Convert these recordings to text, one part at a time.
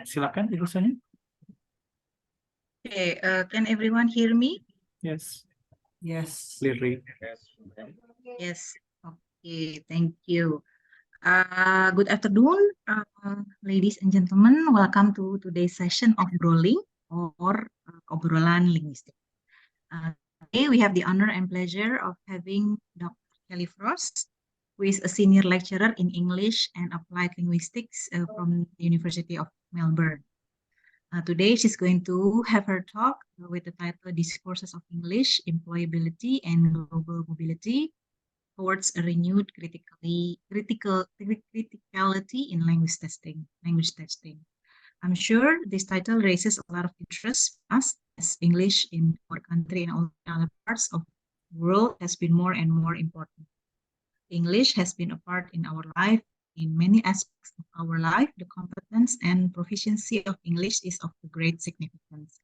Silakan Ibu Sonia. Okay, can everyone hear me? Yes, Yes. clearly. Yes. Okay, thank you. Good afternoon, ladies and gentlemen. Welcome to today's session of Brolling or Obrolan Linguistik. Today we have the honor and pleasure of having Dr. Kellie Frost, who is a senior lecturer in English and Applied Linguistics from the University of Melbourne. Today she's going to have her talk with the title Discourses of English, Employability and Global Mobility towards a renewed criticality in language testing. I'm sure this title raises a lot of interest for us as English in our country and all other parts of the world has been more and more important. English has been a part in our life. In many aspects of our life, the competence and proficiency of English is of great significance.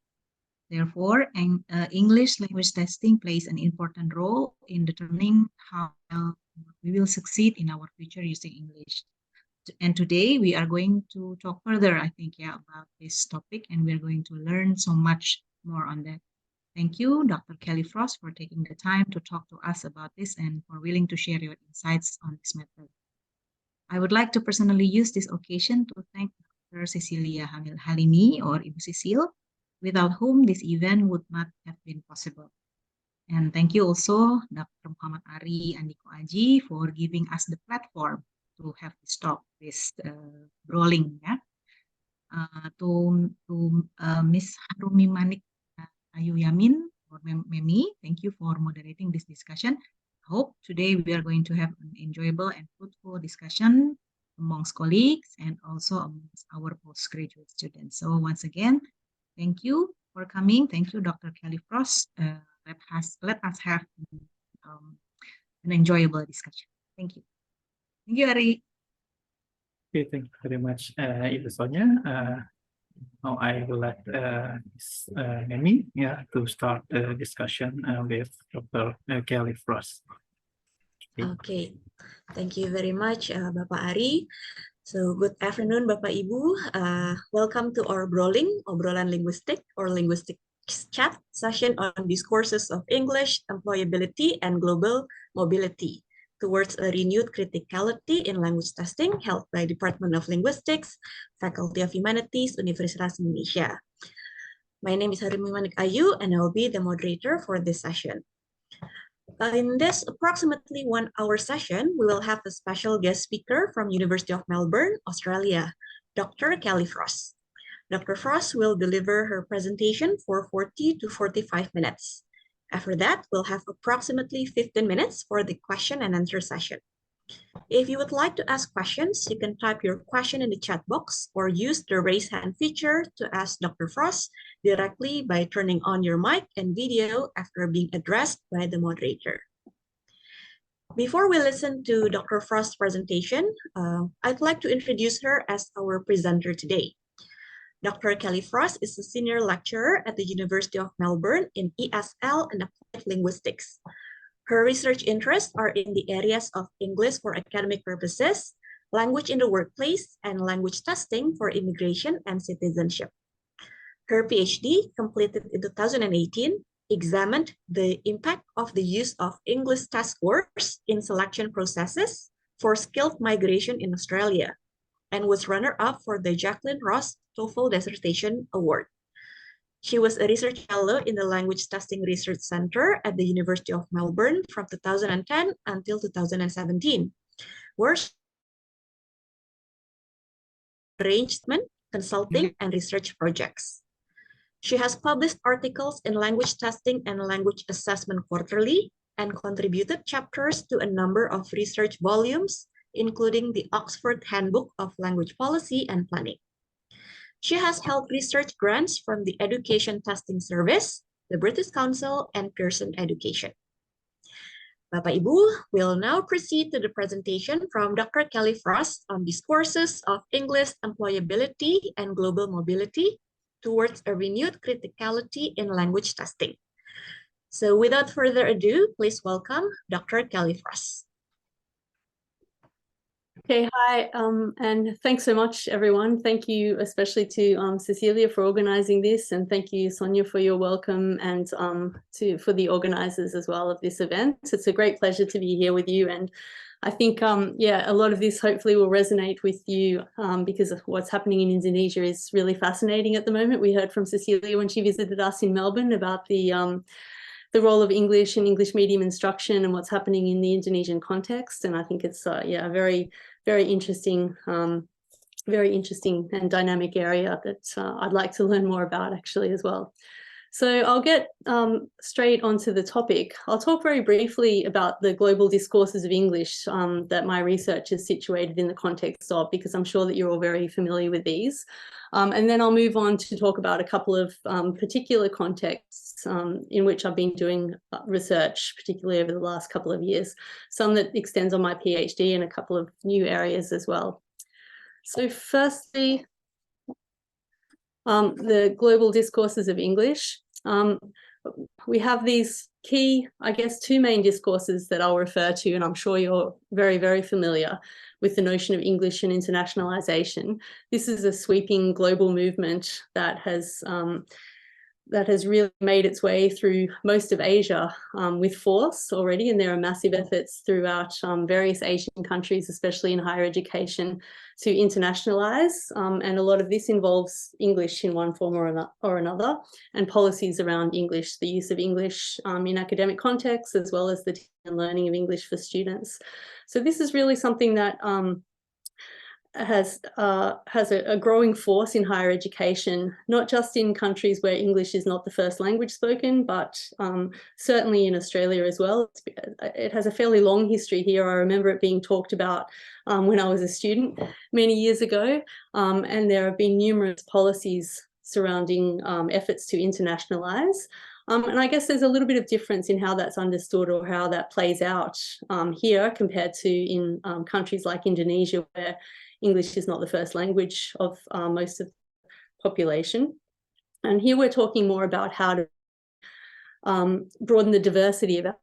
Therefore, English language testing plays an important role in determining how we will succeed in our future using English. And today we are going to talk further, I think, about this topic, and we're going to learn so much more on that. Thank you, Dr. Kellie Frost, for taking the time to talk to us about this and for willing to share your insights on this matter. I would like to personally use this occasion to thank Dr. Cecilia Halimi, or Ibu Cecil, without whom this event would not have been possible. And thank you also Dr. Muhammad Ari Andiko Aji for giving us the platform to have this talk with Brolling. To Ms. Harumi Manik Ayu Yamin, or Memi, thank you for moderating this discussion. I hope today we are going to have an enjoyable and fruitful discussion amongst colleagues and also amongst our postgraduate students. So once again, thank you for coming. Thank you, Dr. Kellie Frost. Let us have an enjoyable discussion. Thank you. Thank you, Ari. Okay, thank you very much, Ibu Sonia. Now I will let Ms. Memi to start the discussion with Dr. Kellie Frost. Okay, thank you very much, Bapak Ari. So good afternoon, Bapak Ibu. Welcome to our Obrolan Linguistik or Linguistic Chat session on Discourses of English, Employability, and Global Mobility towards a renewed criticality in language testing held by Department of Linguistics, Faculty of Humanities, Universitas Indonesia. My name is Harumi Manik Ayu, and I will be the moderator for this session. In this approximately 1 hour session, we will have a special guest speaker from University of Melbourne, Australia, Dr. Kellie Frost. Dr. Frost will deliver her presentation for 40 to 45 minutes. After that, we'll have approximately 15 minutes for the question and answer session. If you would like to ask questions, you can type your question in the chat box or use the raise hand feature to ask Dr. Frost directly by turning on your mic and video after being addressed by the moderator. Before we listen to Dr. Frost's presentation, I'd like to introduce her as our presenter today. Dr. Kellie Frost is a senior lecturer at the University of Melbourne in ESL and Applied Linguistics. Her research interests are in the areas of English for academic purposes, language in the workplace, and language testing for immigration and citizenship. Her PhD, completed in 2018, examined the impact of the use of English test scores in selection processes for skilled migration in Australia, and was runner-up for the Jacqueline Ross TOEFL Dissertation Award. She was a research fellow in the Language Testing Research Center at the University of Melbourne from 2010 until 2017, where she arrangement, consulting, and research projects. She has published articles in Language Testing and Language Assessment Quarterly and contributed chapters to a number of research volumes, including the Oxford Handbook of Language Policy and Planning. She has held research grants from the Education Testing Service, the British Council, and Pearson Education. Bapak Ibu, we'll now proceed to the presentation from Dr. Kellie Frost on Discourses of English, Employability, and Global Mobility towards a renewed criticality in language testing. So without further ado, please welcome Dr. Kellie Frost. Okay, hi, and thanks so much, everyone. Thank you especially to Cecilia for organizing this, and thank you, Sonia, for your welcome, and for the organizers as well of this event. It's a great pleasure to be here with you, and I think, yeah, a lot of this hopefully will resonate with you because of what's happening in Indonesia is really fascinating at the moment. We heard from Cecilia when she visited us in Melbourne about the role of English and English medium instruction and what's happening in the Indonesian context. And I think it's, yeah, a very interesting and dynamic area that I'd like to learn more about actually as well. So I'll get straight onto the topic. I'll talk very briefly about the global discourses of English that my research is situated in the context of, because I'm sure that you're all very familiar with these. And then I'll move on to talk about a couple of particular contexts in which I've been doing research, particularly over the last couple of years, some that extends on my PhD and a couple of new areas as well. So firstly, the global discourses of English. We have these key, I guess, two main discourses that I'll refer to, and I'm sure you're very, very familiar with the notion of English and internationalization. This is a sweeping global movement that has really made its way through most of Asia with force already, and there are massive efforts throughout various Asian countries, especially in higher education, to internationalize, and a lot of this involves English in one form or another, and policies around English, the use of English in academic contexts, as well as the learning of English for students. So this is really something that has a growing force in higher education, not just in countries where English is not the first language spoken, but certainly in Australia as well. It has a fairly long history here. I remember it being talked about when I was a student many years ago, and there have been numerous policies surrounding efforts to internationalize. And I guess there's a little bit of difference in how that's understood or how that plays out here compared to in countries like Indonesia, where English is not the first language of most of the population. And here we're talking more about how to broaden the diversity of our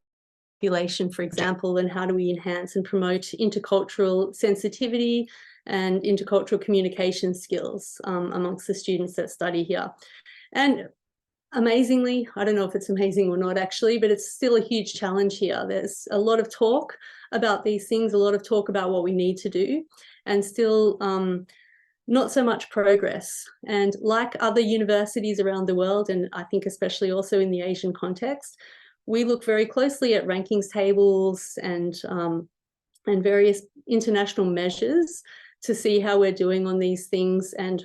population, for example, and how do we enhance and promote intercultural sensitivity and intercultural communication skills amongst the students that study here. And amazingly, I don't know if it's amazing or not actually, but it's still a huge challenge here. There's a lot of talk about these things, a lot of talk about what we need to do, and still not so much progress. And like other universities around the world, and I think especially also in the Asian context, we look very closely at rankings tables and various international measures to see how we're doing on these things. And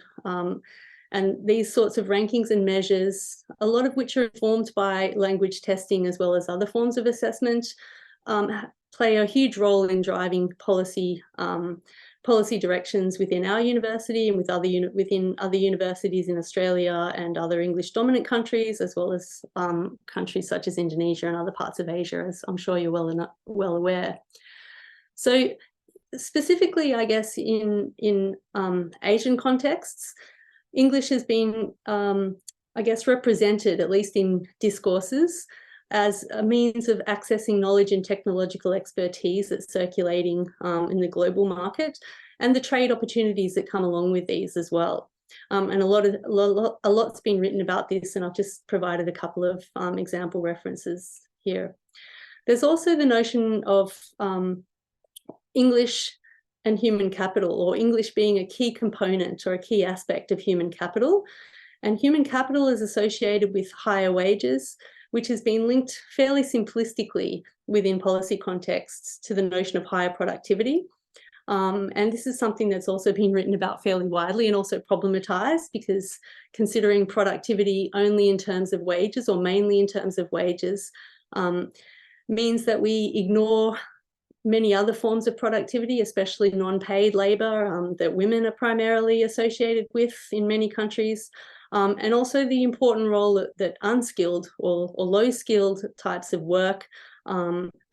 these sorts of rankings and measures, a lot of which are informed by language testing as well as other forms of assessment, play a huge role in driving policy directions within our university and within other universities in Australia and other English dominant countries, as well as countries such as Indonesia and other parts of Asia, as I'm sure you're well aware. So specifically, I guess, in Asian contexts, English has been, I guess, represented, at least in discourses, as a means of accessing knowledge and technological expertise that's circulating in the global market, and the trade opportunities that come along with these as well. And a lot's been written about this, and I've just provided a couple of example references here. There's also the notion of English and human capital, or English being a key component or a key aspect of human capital. And human capital is associated with higher wages, which has been linked fairly simplistically within policy contexts to the notion of higher productivity. And this is something that's also been written about fairly widely and also problematized, because considering productivity only in terms of wages or mainly in terms of wages means that we ignore many other forms of productivity, especially non-paid labor that women are primarily associated with in many countries, and also the important role that unskilled or low-skilled types of work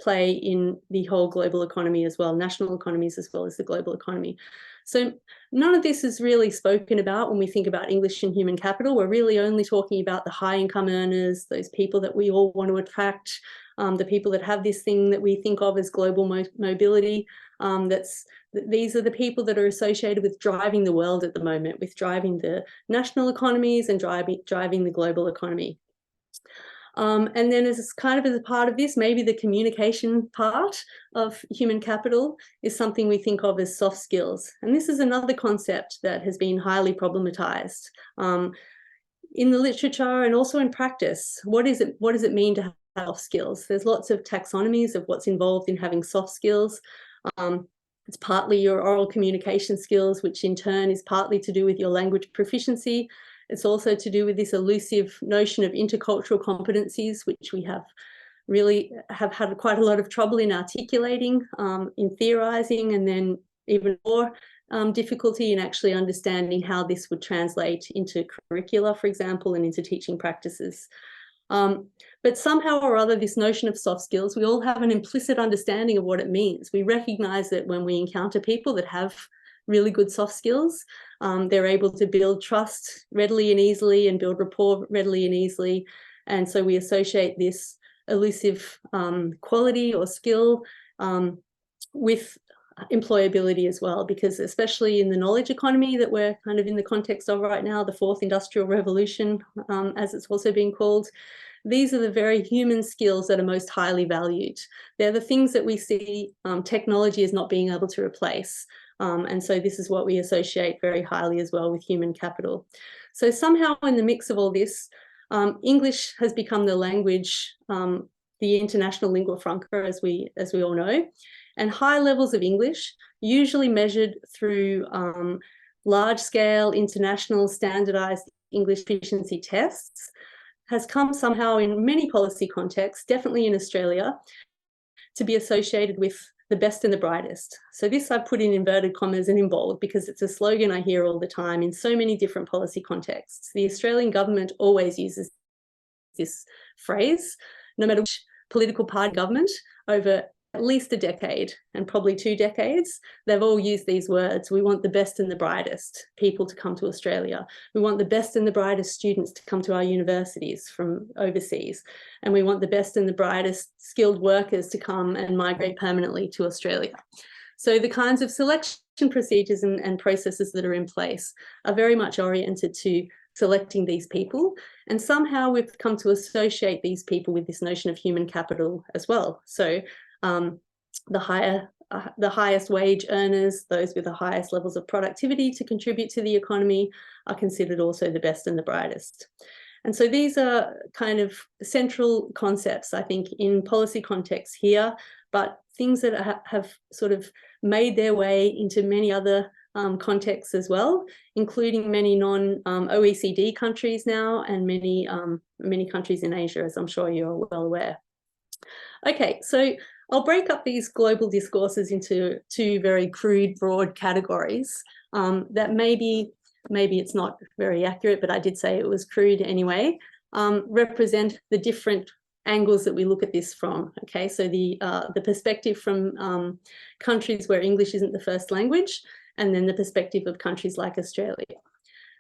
play in the whole global economy as well, national economies as well as the global economy. So none of this is really spoken about when we think about English and human capital. We're really only talking about the high income earners, those people that we all want to attract, the people that have this thing that we think of as global mobility, that's these are the people that are associated with driving the world at the moment, with driving the national economies and driving the global economy. And then as a part of this, maybe the communication part of human capital is something we think of as soft skills. And this is another concept that has been highly problematized in the literature and also in practice. What does it mean to have soft skills? There's lots of taxonomies of what's involved in having soft skills. It's partly your oral communication skills, which in turn is partly to do with your language proficiency. It's also to do with this elusive notion of intercultural competencies, which we have had quite a lot of trouble in articulating, in theorizing, and then even more difficulty in actually understanding how this would translate into curricula, for example, and into teaching practices. But somehow or other, this notion of soft skills, we all have an implicit understanding of what it means. We recognize that when we encounter people that have really good soft skills, they're able to build trust readily and easily and build rapport readily and easily. And so we associate this elusive quality or skill with employability as well, because especially in the knowledge economy that we're kind of in the context of right now, the fourth industrial revolution, as it's also being called, these are the very human skills that are most highly valued. They're the things that we see technology as not being able to replace. And so this is what we associate very highly as well with human capital. So somehow in the mix of all this, English has become the language, the international lingua franca, as we all know. And high levels of English, usually measured through large-scale, international, standardized English proficiency tests, has come somehow in many policy contexts, definitely in Australia, to be associated with the best and the brightest. So this I've put in inverted commas and in bold because it's a slogan I hear all the time in so many different policy contexts. The Australian government always uses this phrase, no matter which political party government, over at least a decade and probably 2 decades, they've all used these words. We want the best and the brightest people to come to Australia. We want the best and the brightest students to come to our universities from overseas. And we want the best and the brightest skilled workers to come and migrate permanently to Australia. So the kinds of selection procedures and processes that are in place are very much oriented to selecting these people. And somehow we've come to associate these people with this notion of human capital as well. So the highest wage earners, those with the highest levels of productivity to contribute to the economy, are considered also the best and the brightest. And so these are kind of central concepts, I think, in policy contexts here, but things that have sort of made their way into many other contexts as well, including many non-OECD countries now and many countries in Asia, as I'm sure you're well aware. Okay, so I'll break up these global discourses into 2 very crude, broad categories that maybe it's not very accurate, but I did say it was crude anyway, represent the different angles that we look at this from. Okay, so the perspective from countries where English isn't the first language, and then the perspective of countries like Australia.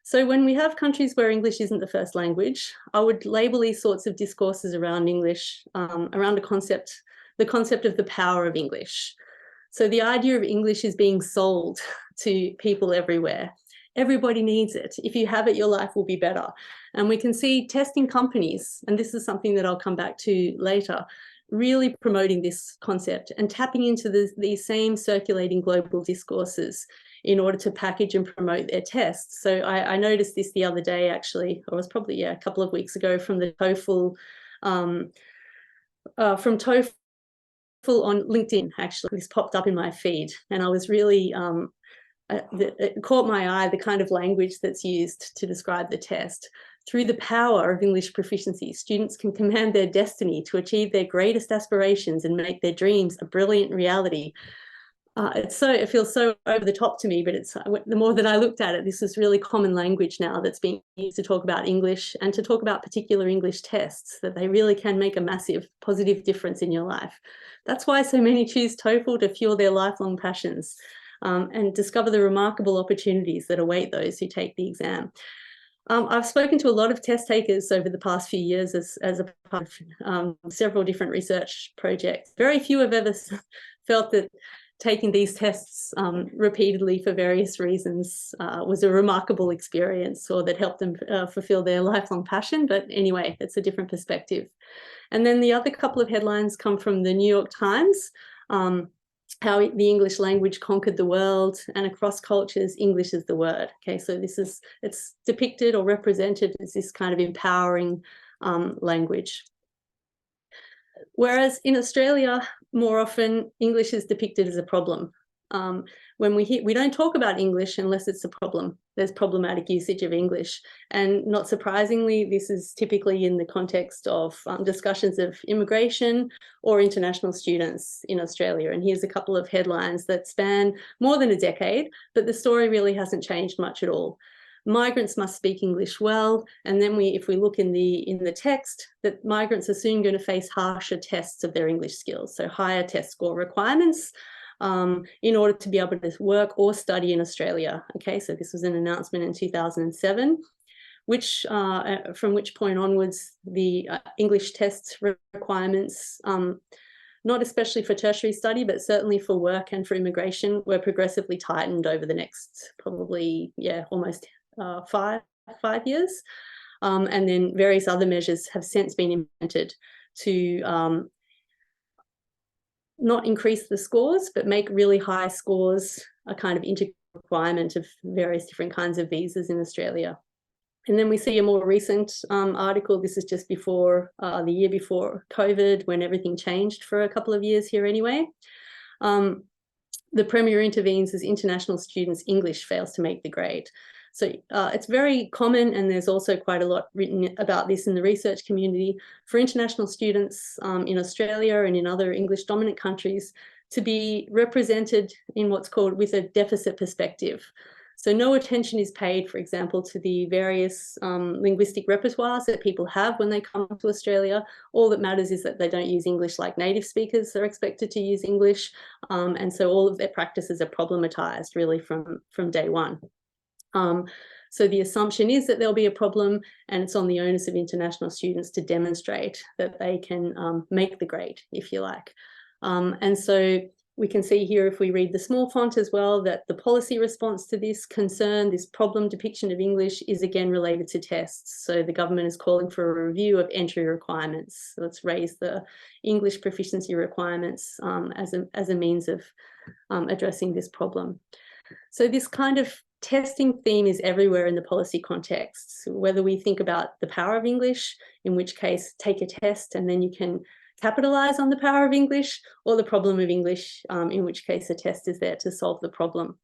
So when we have countries where English isn't the first language, I would label these sorts of discourses around English, around the concept of the power of English. So the idea of English is being sold to people everywhere. Everybody needs it. If you have it, your life will be better. And we can see testing companies, and this is something that I'll come back to later, really promoting this concept and tapping into these same circulating global discourses in order to package and promote their tests. So I noticed this the other day, actually, or it was probably a couple of weeks ago, from the TOEFL, on LinkedIn, actually. This popped up in my feed, and I was really, it caught my eye, the kind of language that's used to describe the test. Through the power of English proficiency, students can command their destiny to achieve their greatest aspirations and make their dreams a brilliant reality. It feels so over the top to me, but the more that I looked at it, this is really common language now that's being used to talk about English and to talk about particular English tests, that they really can make a massive positive difference in your life. That's why so many choose TOEFL, to fuel their lifelong passions and discover the remarkable opportunities that await those who take the exam. I've spoken to a lot of test takers over the past few years as a part of several different research projects. Very few have ever felt that taking these tests repeatedly for various reasons was a remarkable experience, or that helped them fulfill their lifelong passion. But anyway, it's a different perspective. And then the other couple of headlines come from the New York Times, how the English language conquered the world, and across cultures, English is the word. Okay, so it's depicted or represented as this kind of empowering language. Whereas in Australia, more often English is depicted as a problem. When we don't talk about English unless it's a problem. There's problematic usage of English. And not surprisingly, this is typically in the context of discussions of immigration or international students in Australia. And here's a couple of headlines that span more than a decade, but the story really hasn't changed much at all. Migrants must speak English well, and then if we look in the text, that migrants are soon going to face harsher tests of their English skills, so higher test score requirements in order to be able to work or study in Australia. Okay, so this was an announcement in 2007, which from which point onwards the English test requirements, not especially for tertiary study, but certainly for work and for immigration, were progressively tightened over the next probably, almost 5 years. And then various other measures have since been implemented to not increase the scores, but make really high scores a kind of integral requirement of various different kinds of visas in Australia. And then we see a more recent article. This is just before the year before COVID, when everything changed for a couple of years here anyway. The Premier intervenes as international students' English fails to make the grade. So it's very common, and there's also quite a lot written about this in the research community, for international students in Australia and in other English dominant countries to be represented in what's called with a deficit perspective. So no attention is paid, for example, to the various linguistic repertoires that people have when they come to Australia. All that matters is that they don't use English like native speakers are expected to use English. And so all of their practices are problematized really from day one. So the assumption is that there'll be a problem, and it's on the onus of international students to demonstrate that they can make the grade, if you like. And so we can see here, if we read the small font as well, that the policy response to this concern, this problem depiction of English, is again related to tests. So the government is calling for a review of entry requirements. So let's raise the English proficiency requirements as a means of addressing this problem. So this kind of testing theme is everywhere in the policy context, whether we think about the power of English, in which case take a test and then you can capitalize on the power of English, or the problem of English, in which case a test is there to solve the problem.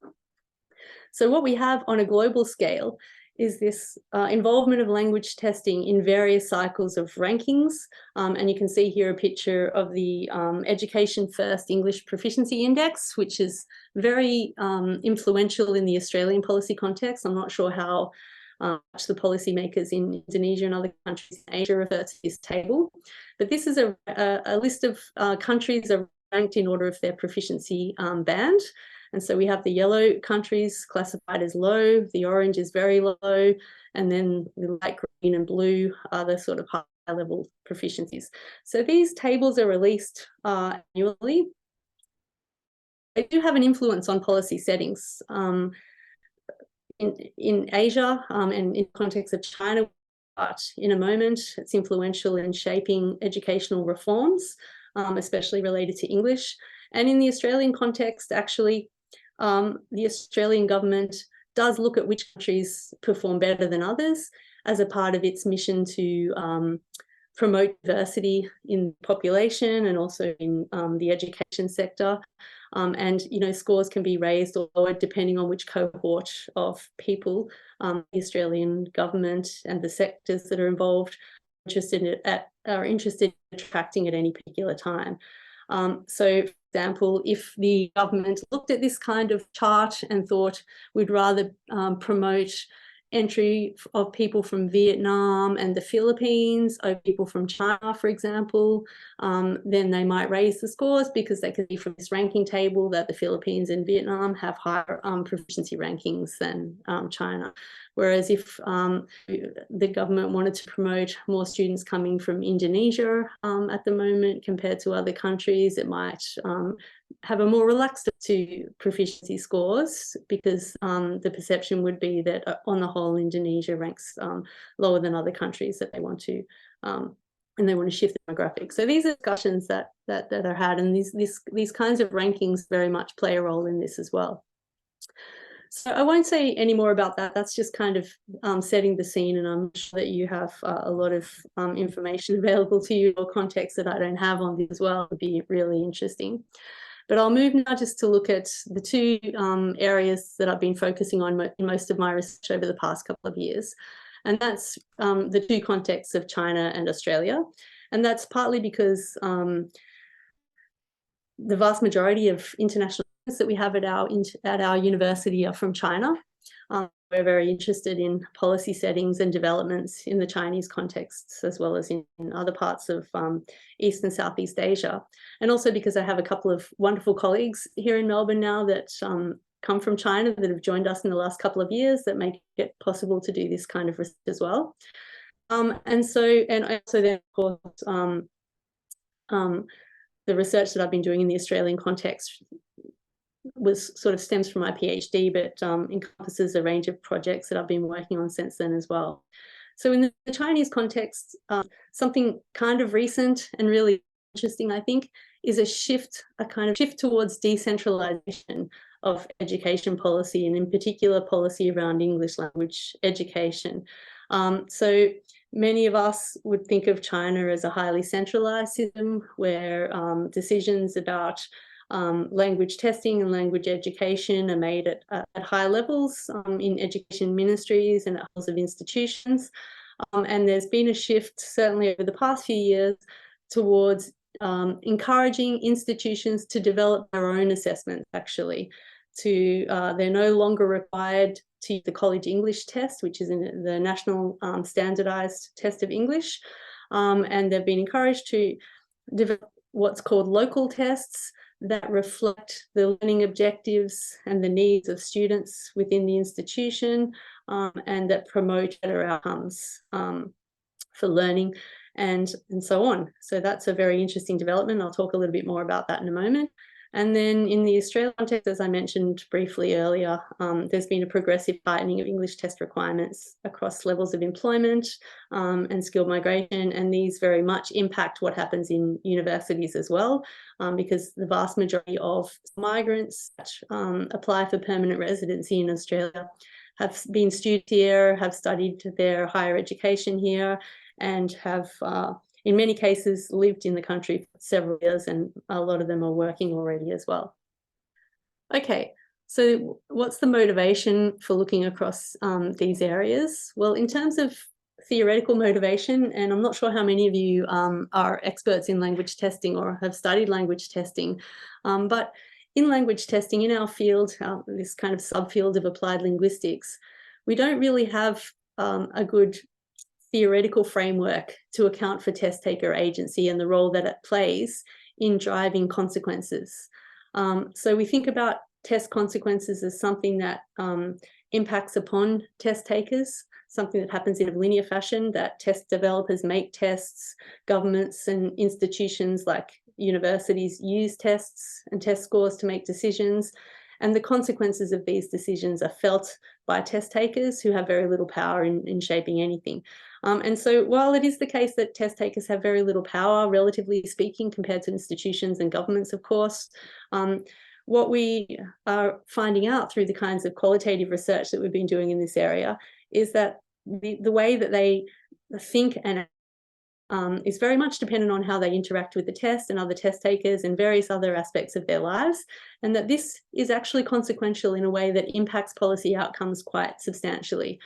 So what we have on a global scale is this involvement of language testing in various cycles of rankings. And you can see here a picture of the Education First English Proficiency Index, which is very influential in the Australian policy context. I'm not sure how much the policymakers in Indonesia and other countries in Asia refer to this table. But this is a list of countries are ranked in order of their proficiency band. And so we have the yellow countries classified as low, the orange is very low, and then the light green and blue are the sort of high level proficiencies. So these tables are released annually. They do have an influence on policy settings. In Asia and in the context of China, but in a moment, it's influential in shaping educational reforms, especially related to English. And in the Australian context, actually, the Australian government does look at which countries perform better than others as a part of its mission to promote diversity in population and also in the education sector. And, you know, scores can be raised or lowered depending on which cohort of people the Australian government and the sectors that are involved are interested in attracting at any particular time. So, for example, if the government looked at this kind of chart and thought we'd rather promote entry of people from Vietnam and the Philippines over people from China, for example, then they might raise the scores because they can see from this ranking table that the Philippines and Vietnam have higher proficiency rankings than China. Whereas if the government wanted to promote more students coming from Indonesia at the moment compared to other countries, it might have a more relaxed to proficiency scores, because the perception would be that on the whole Indonesia ranks lower than other countries that they want to and they want to shift the demographics. So these are discussions that are had, and these kinds of rankings very much play a role in this as well. So I won't say any more about that. That's just kind of setting the scene, and I'm sure that you have a lot of information available to you, or context that I don't have on this as well. Would be really interesting. But I'll move now just to look at the two areas that I've been focusing on in most of my research over the past couple of years. And that's the two contexts of China and Australia. And that's partly because the vast majority of international students that we have at our university are from China. We're very interested in policy settings and developments in the Chinese contexts, as well as in other parts of East and Southeast Asia. And also because I have a couple of wonderful colleagues here in Melbourne now that come from China that have joined us in the last couple of years that make it possible to do this kind of research as well. And also then, of course, the research that I've been doing in the Australian context stems from my PhD, but encompasses a range of projects that I've been working on since then as well. So in the Chinese context, something kind of recent and really interesting, I think, is a kind of shift towards decentralization of education policy, and in particular policy around English language education. So many of us would think of China as a highly centralized system where decisions about language testing and language education are made at high levels in education ministries and at levels of institutions. And there's been a shift, certainly over the past few years, towards encouraging institutions to develop their own assessments, actually. They're no longer required to use the college English test, which is the national standardized test of English. And they've been encouraged to develop what's called local tests that reflect the learning objectives and the needs of students within the institution, and that promote better outcomes for learning and so on. So that's a very interesting development. I'll talk a little bit more about that in a moment. And then in the Australian context, as I mentioned briefly earlier, there's been a progressive tightening of English test requirements across levels of employment and skilled migration. And these very much impact what happens in universities as well, because the vast majority of migrants that apply for permanent residency in Australia have been students here, have studied their higher education here, and have in many cases lived in the country for several years, and a lot of them are working already as well. Okay, so what's the motivation for looking across these areas? Well, in terms of theoretical motivation, and I'm not sure how many of you are experts in language testing or have studied language testing, but in language testing, in our field, this kind of subfield of applied linguistics, we don't really have a good theoretical framework to account for test taker agency and the role that it plays in driving consequences. So we think about test consequences as something that impacts upon test takers, something that happens in a linear fashion, that test developers make tests, governments and institutions like universities use tests and test scores to make decisions, and the consequences of these decisions are felt by test takers who have very little power in shaping anything. And so while it is the case that test takers have very little power, relatively speaking, compared to institutions and governments, of course, what we are finding out through the kinds of qualitative research that we've been doing in this area is that the way that they think and is very much dependent on how they interact with the test and other test takers and various other aspects of their lives, and that this is actually consequential in a way that impacts policy outcomes quite substantially.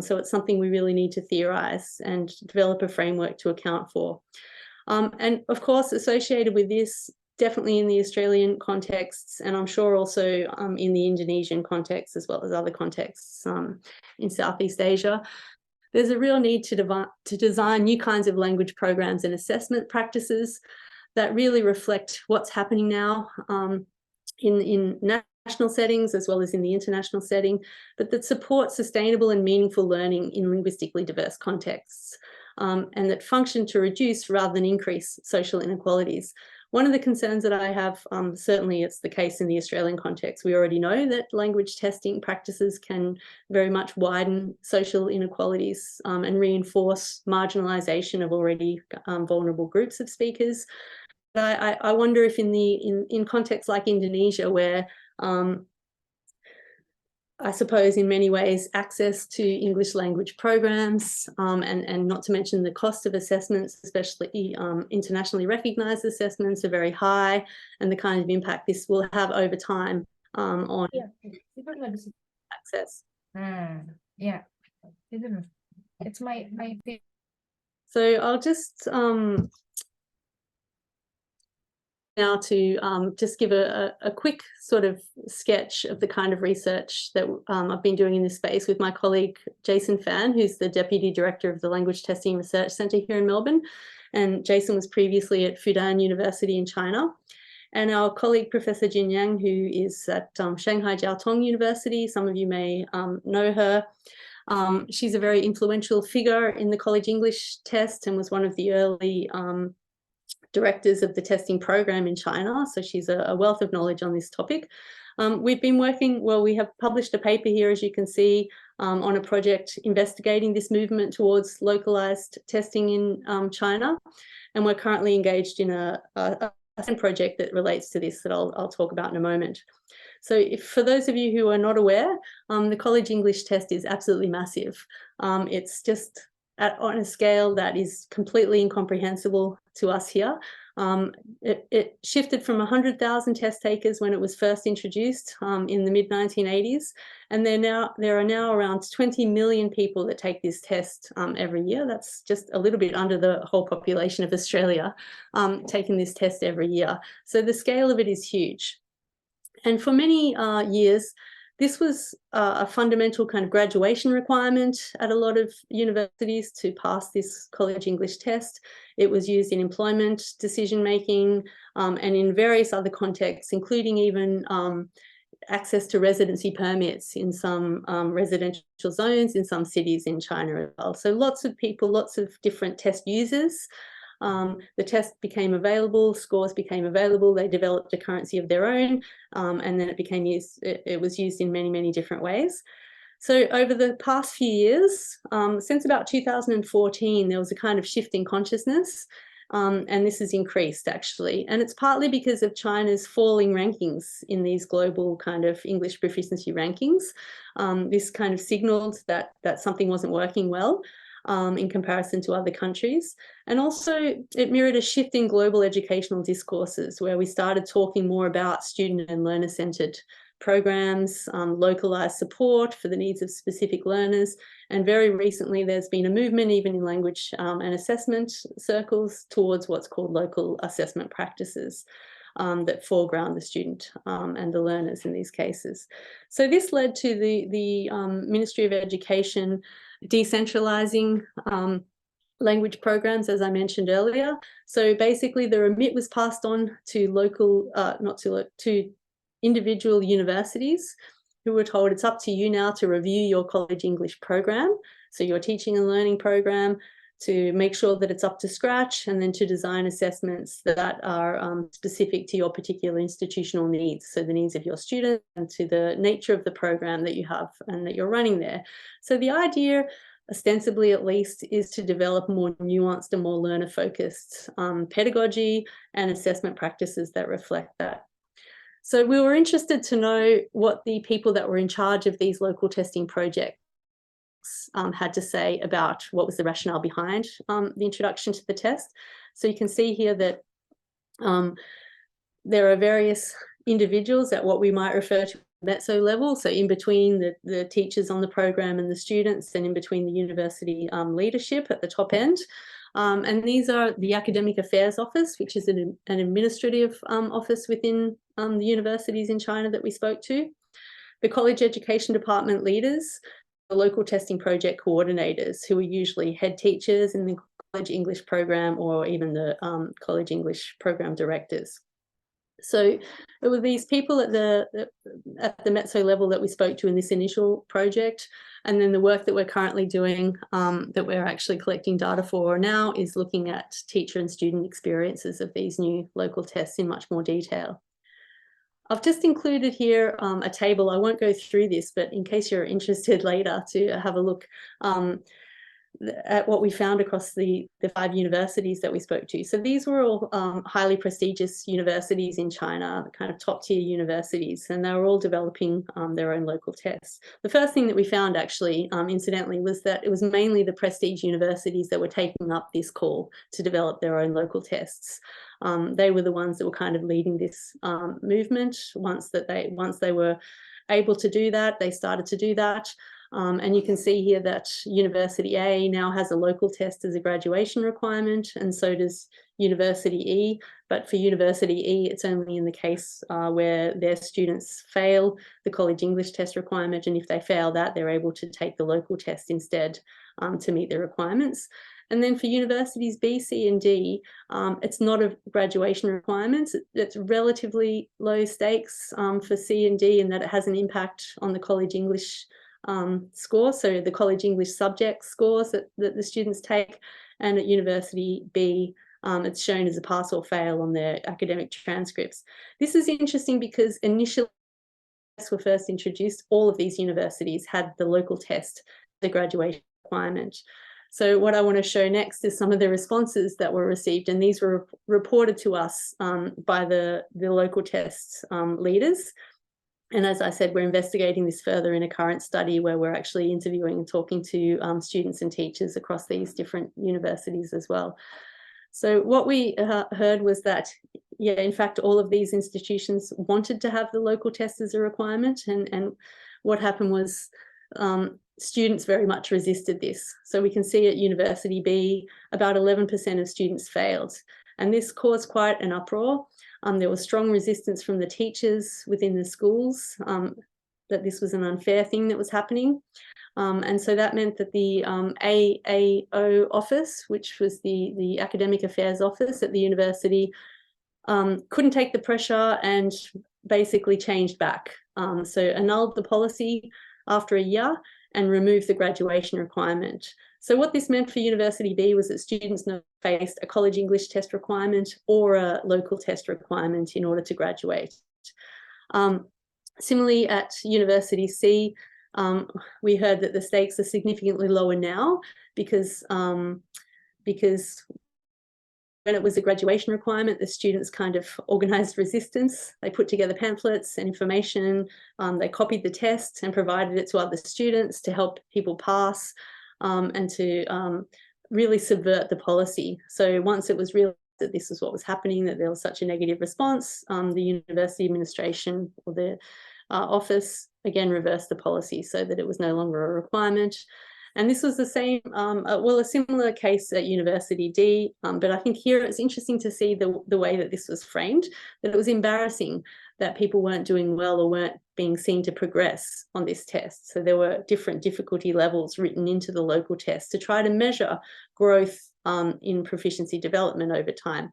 So it's something we really need to theorize and develop a framework to account for. And of course, associated with this, definitely in the Australian contexts, and I'm sure also in the Indonesian context, as well as other contexts in Southeast Asia, there's a real need to design new kinds of language programs and assessment practices that really reflect what's happening now in national settings as well as in the international setting, but that support sustainable and meaningful learning in linguistically diverse contexts, and that function to reduce rather than increase social inequalities. One of the concerns that I have, certainly it's the case in the Australian context, we already know that language testing practices can very much widen social inequalities and reinforce marginalisation of already vulnerable groups of speakers. But I wonder if in contexts like Indonesia, where I suppose in many ways access to English language programs and not to mention the cost of assessments, especially internationally recognised assessments, are very high, and the kind of impact this will have over time on access. Yeah, it's my So I'll just now to just give a quick sort of sketch of the kind of research that I've been doing in this space with my colleague Jason Fan, who's the Deputy Director of the Language Testing Research Centre here in Melbourne. And Jason was previously at Fudan University in China. And our colleague Professor Jin Yang, who is at Shanghai Jiao Tong University, some of you may know her. She's a very influential figure in the college English test and was one of the early directors of the testing program in China. So she's a wealth of knowledge on this topic. We've been working, well, we have published a paper here, as you can see, on a project investigating this movement towards localized testing in China. And we're currently engaged in a project that relates to this that I'll talk about in a moment. So for those of you who are not aware, the college English test is absolutely massive. It's just on a scale that is completely incomprehensible to us here. It shifted from 100,000 test takers when it was first introduced in the mid-1980s, and there are now around 20 million people that take this test every year. That's just a little bit under the whole population of Australia taking this test every year. So the scale of it is huge. And for many years, this was a fundamental kind of graduation requirement at a lot of universities to pass this college English test. It was used in employment decision-making and in various other contexts, including even access to residency permits in some residential zones in some cities in China as well. So lots of people, lots of different test users. The test became available, scores became available, they developed a currency of their own, and then it was used in many, many different ways. So over the past few years, since about 2014, there was a kind of shift in consciousness, and this has increased actually. And it's partly because of China's falling rankings in these global kind of English proficiency rankings. This kind of signaled that something wasn't working well. In comparison to other countries. And also it mirrored a shift in global educational discourses where we started talking more about student and learner-centered programs, localized support for the needs of specific learners. And very recently there's been a movement even in language and assessment circles towards what's called local assessment practices that foreground the student and the learners in these cases. So this led to the Ministry of Education decentralizing language programs, as I mentioned earlier. So basically the remit was passed on to local, to individual universities who were told it's up to you now to review your college English program. So your teaching and learning program, to make sure that it's up to scratch, and then to design assessments that are specific to your particular institutional needs, so the needs of your students and to the nature of the program that you have and that you're running there. So the idea, ostensibly at least, is to develop more nuanced and more learner-focused pedagogy and assessment practices that reflect that. So we were interested to know what the people that were in charge of these local testing projects had to say about what was the rationale behind the introduction to the test. So you can see here that there are various individuals at what we might refer to mezzo level, so in between the teachers on the program and the students, and in between the university leadership at the top end. And these are the Academic Affairs Office, which is an administrative office within the universities in China that we spoke to, the College Education Department leaders, the local testing project coordinators, who are usually head teachers in the college English program or even the college English program directors. So it were these people at the Mezzo level that we spoke to in this initial project, and then the work that we're currently doing, that we're actually collecting data for now, is looking at teacher and student experiences of these new local tests in much more detail. I've just included here a table. I won't go through this, but in case you're interested later to have a look at what we found across the 5 universities that we spoke to. So these were all highly prestigious universities in China, kind of top tier universities, and they were all developing their own local tests. The first thing that we found actually, incidentally, was that it was mainly the prestige universities that were taking up this call to develop their own local tests. They were the ones that were kind of leading this movement. Once they were able to do that, they started to do that. And you can see here that University A now has a local test as a graduation requirement, and so does University E. But for University E, it's only in the case where their students fail the college English test requirement, and if they fail that, they're able to take the local test instead to meet the requirements. And then for universities B, C, and D, it's not a graduation requirement. It's relatively low stakes for C and D in that it has an impact on the college English score, so the college English subject scores that the students take. And at University B, it's shown as a pass or fail on their academic transcripts. This is interesting because initially, when tests were first introduced, all of these universities had the local test, the graduation requirement. So what I want to show next is some of the responses that were received, and these were reported to us by the local tests leaders. And as I said, we're investigating this further in a current study where we're actually interviewing and talking to students and teachers across these different universities as well. So what we heard was that, yeah, in fact, all of these institutions wanted to have the local test as a requirement. And what happened was students very much resisted this. So we can see at University B, about 11% of students failed. And this caused quite an uproar. There was strong resistance from the teachers within the schools that this was an unfair thing that was happening. And so that meant that the AAO office, which was the Academic Affairs office at the university, couldn't take the pressure and basically changed back. So annulled the policy after a year and removed the graduation requirement. So what this meant for University B was that students now faced a college English test requirement or a local test requirement in order to graduate. Similarly, at University C, we heard that the stakes are significantly lower now because when it was a graduation requirement, the students kind of organised resistance. They put together pamphlets and information. They copied the test and provided it to other students to help people pass and to really subvert the policy. So once it was realised that this is what was happening, that there was such a negative response, the university administration or the office again reversed the policy so that it was no longer a requirement. And this was the same, well, a similar case at University D, but I think here it's interesting to see the way that this was framed, that it was embarrassing that people weren't doing well or weren't being seen to progress on this test. So there were different difficulty levels written into the local test to try to measure growth in proficiency development over time.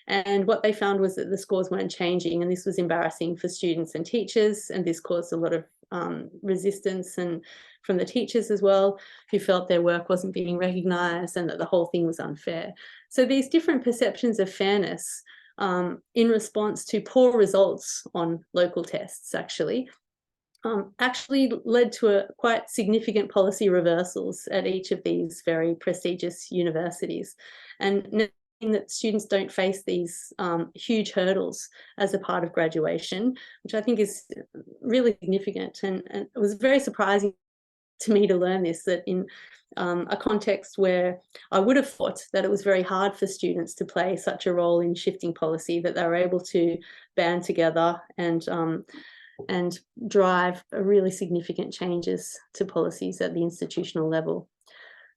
And what they found was that the scores weren't changing, and this was embarrassing for students and teachers, and this caused a lot of resistance and from the teachers as well, who felt their work wasn't being recognised and that the whole thing was unfair. So these different perceptions of fairness in response to poor results on local tests actually led to a quite significant policy reversals at each of these very prestigious universities. And that students don't face these huge hurdles as a part of graduation, which I think is really significant. And it was very surprising to me to learn this, that in a context where I would have thought that it was very hard for students to play such a role in shifting policy, that they were able to band together and drive really significant changes to policies at the institutional level.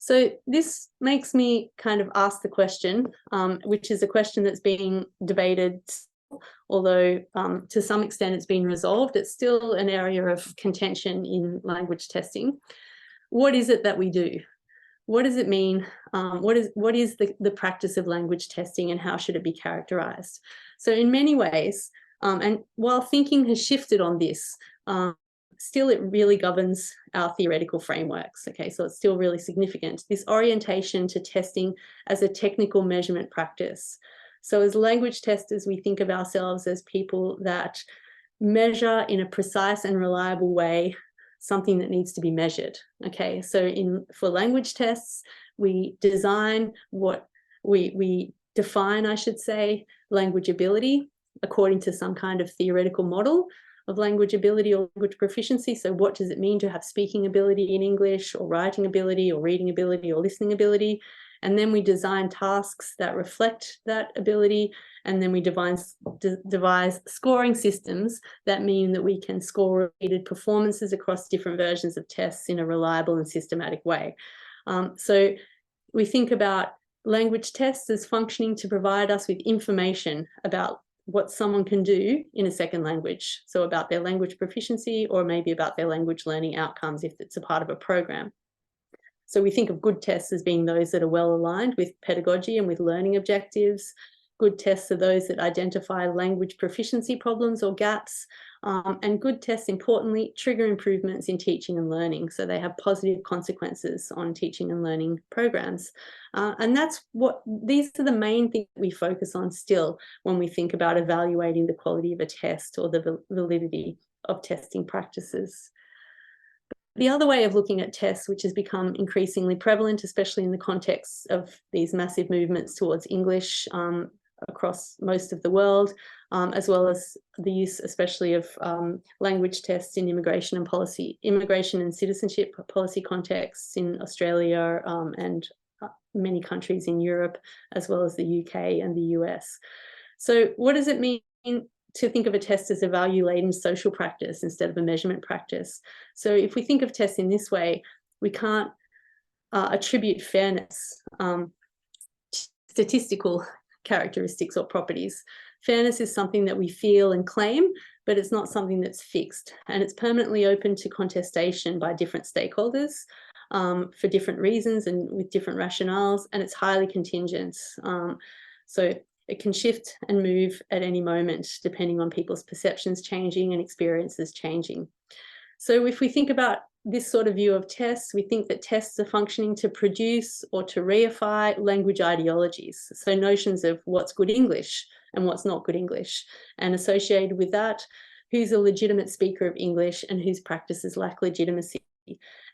So this makes me kind of ask the question, which is a question that's being debated, although to some extent it's been resolved. It's still an area of contention in language testing. What is it that we do? What does it mean? What is the practice of language testing, and how should it be characterized? So in many ways, And while thinking has shifted on this, still it really governs our theoretical frameworks. Okay, so it's still really significant, this orientation to testing as a technical measurement practice. So as language testers, we think of ourselves as people that measure in a precise and reliable way something that needs to be measured. Okay, so for language tests, we design what we define, I should say, language ability according to some kind of theoretical model of language ability or language proficiency. So what does it mean to have speaking ability in English, or writing ability, or reading ability, or listening ability? And then we design tasks that reflect that ability, and then we devise scoring systems that mean that we can score repeated performances across different versions of tests in a reliable and systematic way. So we think about language tests as functioning to provide us with information about what someone can do in a second language. So about their language proficiency, or maybe about their language learning outcomes if it's a part of a program. So we think of good tests as being those that are well aligned with pedagogy and with learning objectives. Good tests are those that identify language proficiency problems or gaps. And good tests, importantly, trigger improvements in teaching and learning. So they have positive consequences on teaching and learning programs. And these are the main things we focus on still when we think about evaluating the quality of a test or the validity of testing practices. The other way of looking at tests, which has become increasingly prevalent, especially in the context of these massive movements towards English across most of the world, as well as the use especially of language tests in immigration and citizenship policy contexts in Australia and many countries in Europe, as well as the UK and the US. So what does it mean to think of a test as a value-laden social practice instead of a measurement practice? So if we think of tests in this way, we can't attribute fairness to statistical characteristics or properties. Fairness is something that we feel and claim, but it's not something that's fixed, and it's permanently open to contestation by different stakeholders for different reasons and with different rationales, and it's highly contingent. So it can shift and move at any moment, depending on people's perceptions changing and experiences changing. So if we think about this sort of view of tests, we think that tests are functioning to produce or to reify language ideologies. So notions of what's good English and what's not good English. And associated with that, who's a legitimate speaker of English and whose practices lack legitimacy.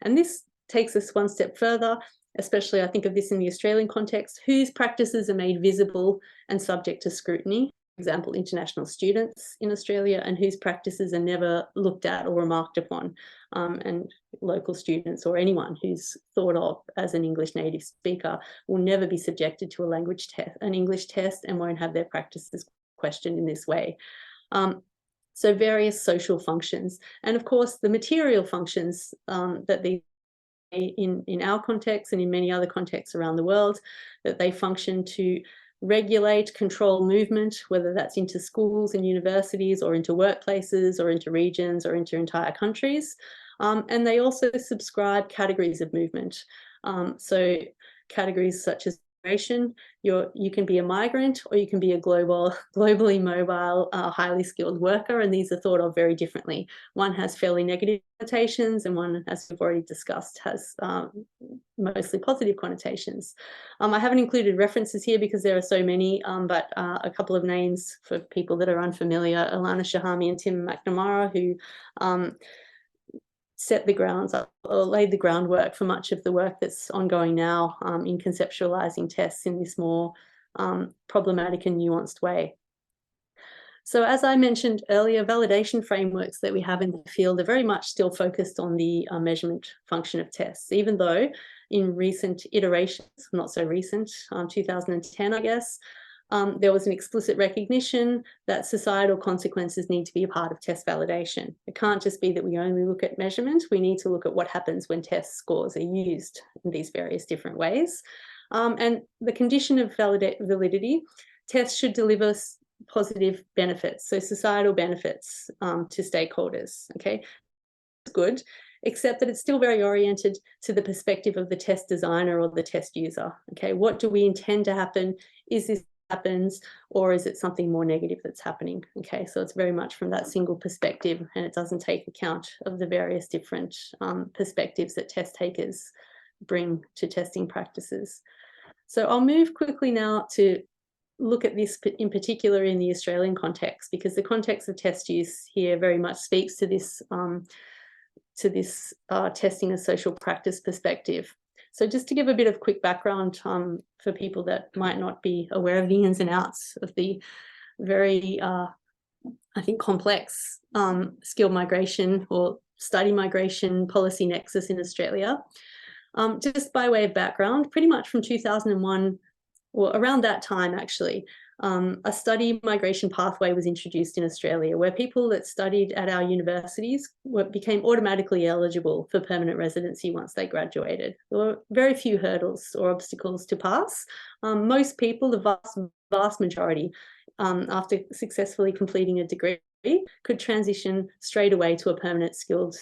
And this takes us one step further, especially I think of this in the Australian context, whose practices are made visible and subject to scrutiny, for example, international students in Australia, and whose practices are never looked at or remarked upon, and local students or anyone who's thought of as an English native speaker will never be subjected to an English test and won't have their practices questioned in this way. So various social functions, and of course the material functions that these in our context and in many other contexts around the world, that they function to regulate, control movement, whether that's into schools and universities or into workplaces or into regions or into entire countries. And they also subscribe categories of movement. So categories such as migration, you can be a migrant or you can be a globally mobile, highly skilled worker, and these are thought of very differently. One has fairly negative connotations and one, as we've already discussed, has mostly positive connotations. I haven't included references here because there are so many, but a couple of names for people that are unfamiliar: Alana Shahami and Tim McNamara, who set the grounds up or laid the groundwork for much of the work that's ongoing now in conceptualizing tests in this more problematic and nuanced way. So as I mentioned earlier, validation frameworks that we have in the field are very much still focused on the measurement function of tests, even though in recent iterations, not so recent, 2010, I guess, there was an explicit recognition that societal consequences need to be a part of test validation. It can't just be that we only look at measurement. We need to look at what happens when test scores are used in these various different ways. And the condition of validity, tests should deliver positive benefits, so societal benefits to stakeholders, okay? It's good, except that it's still very oriented to the perspective of the test designer or the test user, okay? What do we intend to happen? Is this happens, or is it something more negative that's happening? Okay, so it's very much from that single perspective, and it doesn't take account of the various different perspectives that test takers bring to testing practices. So I'll move quickly now to look at this in particular in the Australian context, because the context of test use here very much speaks to this testing as social practice perspective. So just to give a bit of quick background for people that might not be aware of the ins and outs of the very, I think, complex skilled migration or study migration policy nexus in Australia. Just by way of background, pretty much from 2001, or around that time actually, a study migration pathway was introduced in Australia where people that studied at our universities became automatically eligible for permanent residency once they graduated. There were very few hurdles or obstacles to pass. Most people, the vast majority, after successfully completing a degree, could transition straight away to a permanent skilled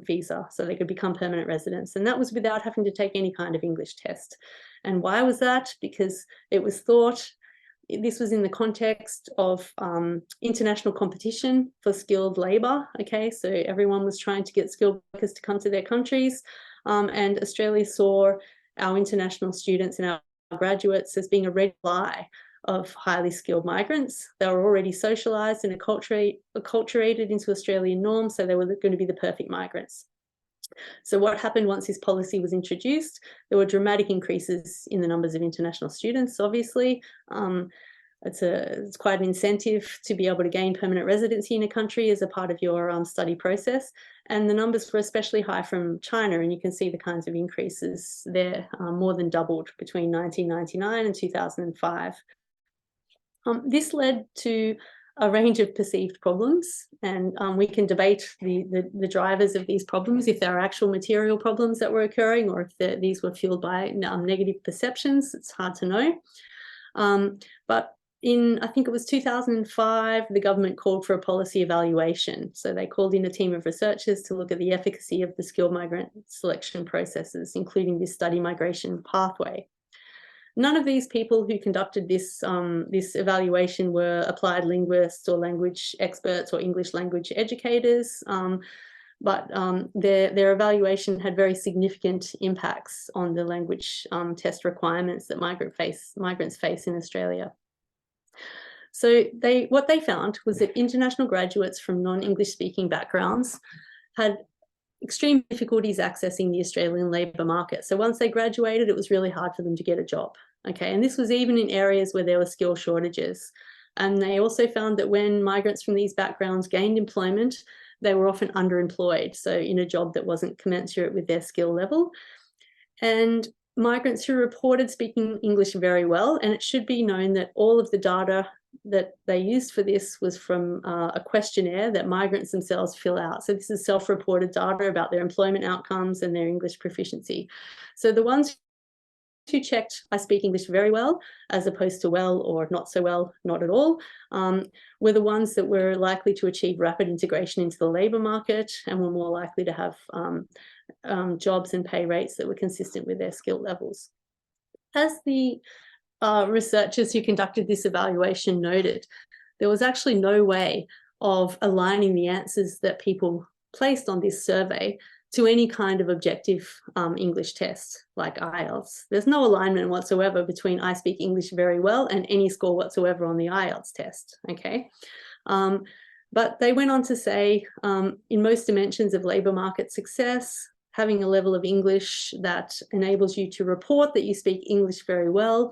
visa, so they could become permanent residents. And that was without having to take any kind of English test. And why was that? Because it was thought, this was in the context of international competition for skilled labour. Okay, so everyone was trying to get skilled workers to come to their countries, and Australia saw our international students and our graduates as being a red fly of highly skilled migrants. They were already socialised and acculturated into Australian norms, so they were going to be the perfect migrants. So what happened once this policy was introduced? There were dramatic increases in the numbers of international students, obviously. It's quite an incentive to be able to gain permanent residency in a country as a part of your study process. And the numbers were especially high from China, and you can see the kinds of increases there, more than doubled between 1999 and 2005. This led to a range of perceived problems, and we can debate the drivers of these problems, if there are actual material problems that were occurring or if these were fueled by negative perceptions. It's hard to know. But in, I think it was 2005, the government called for a policy evaluation. So they called in a team of researchers to look at the efficacy of the skilled migrant selection processes, including this study migration pathway. None of these people who conducted this evaluation were applied linguists or language experts or English language educators, but their evaluation had very significant impacts on the language test requirements that migrants face in Australia. So what they found was that international graduates from non-English speaking backgrounds had extreme difficulties accessing the Australian labour market. So once they graduated, it was really hard for them to get a job. Okay, and this was even in areas where there were skill shortages. And they also found that when migrants from these backgrounds gained employment, they were often underemployed, so in a job that wasn't commensurate with their skill level. And migrants who reported speaking English very well, and it should be known that all of the data that they used for this was from a questionnaire that migrants themselves fill out. So this is self-reported data about their employment outcomes and their English proficiency. So the ones who checked I speak English very well, as opposed to well or not so well, not at all, were the ones that were likely to achieve rapid integration into the labour market and were more likely to have jobs and pay rates that were consistent with their skill levels. As the researchers who conducted this evaluation noted, there was actually no way of aligning the answers that people placed on this survey to any kind of objective English test like IELTS. There's no alignment whatsoever between I speak English very well and any score whatsoever on the IELTS test, okay? But they went on to say, in most dimensions of labour market success, having a level of English that enables you to report that you speak English very well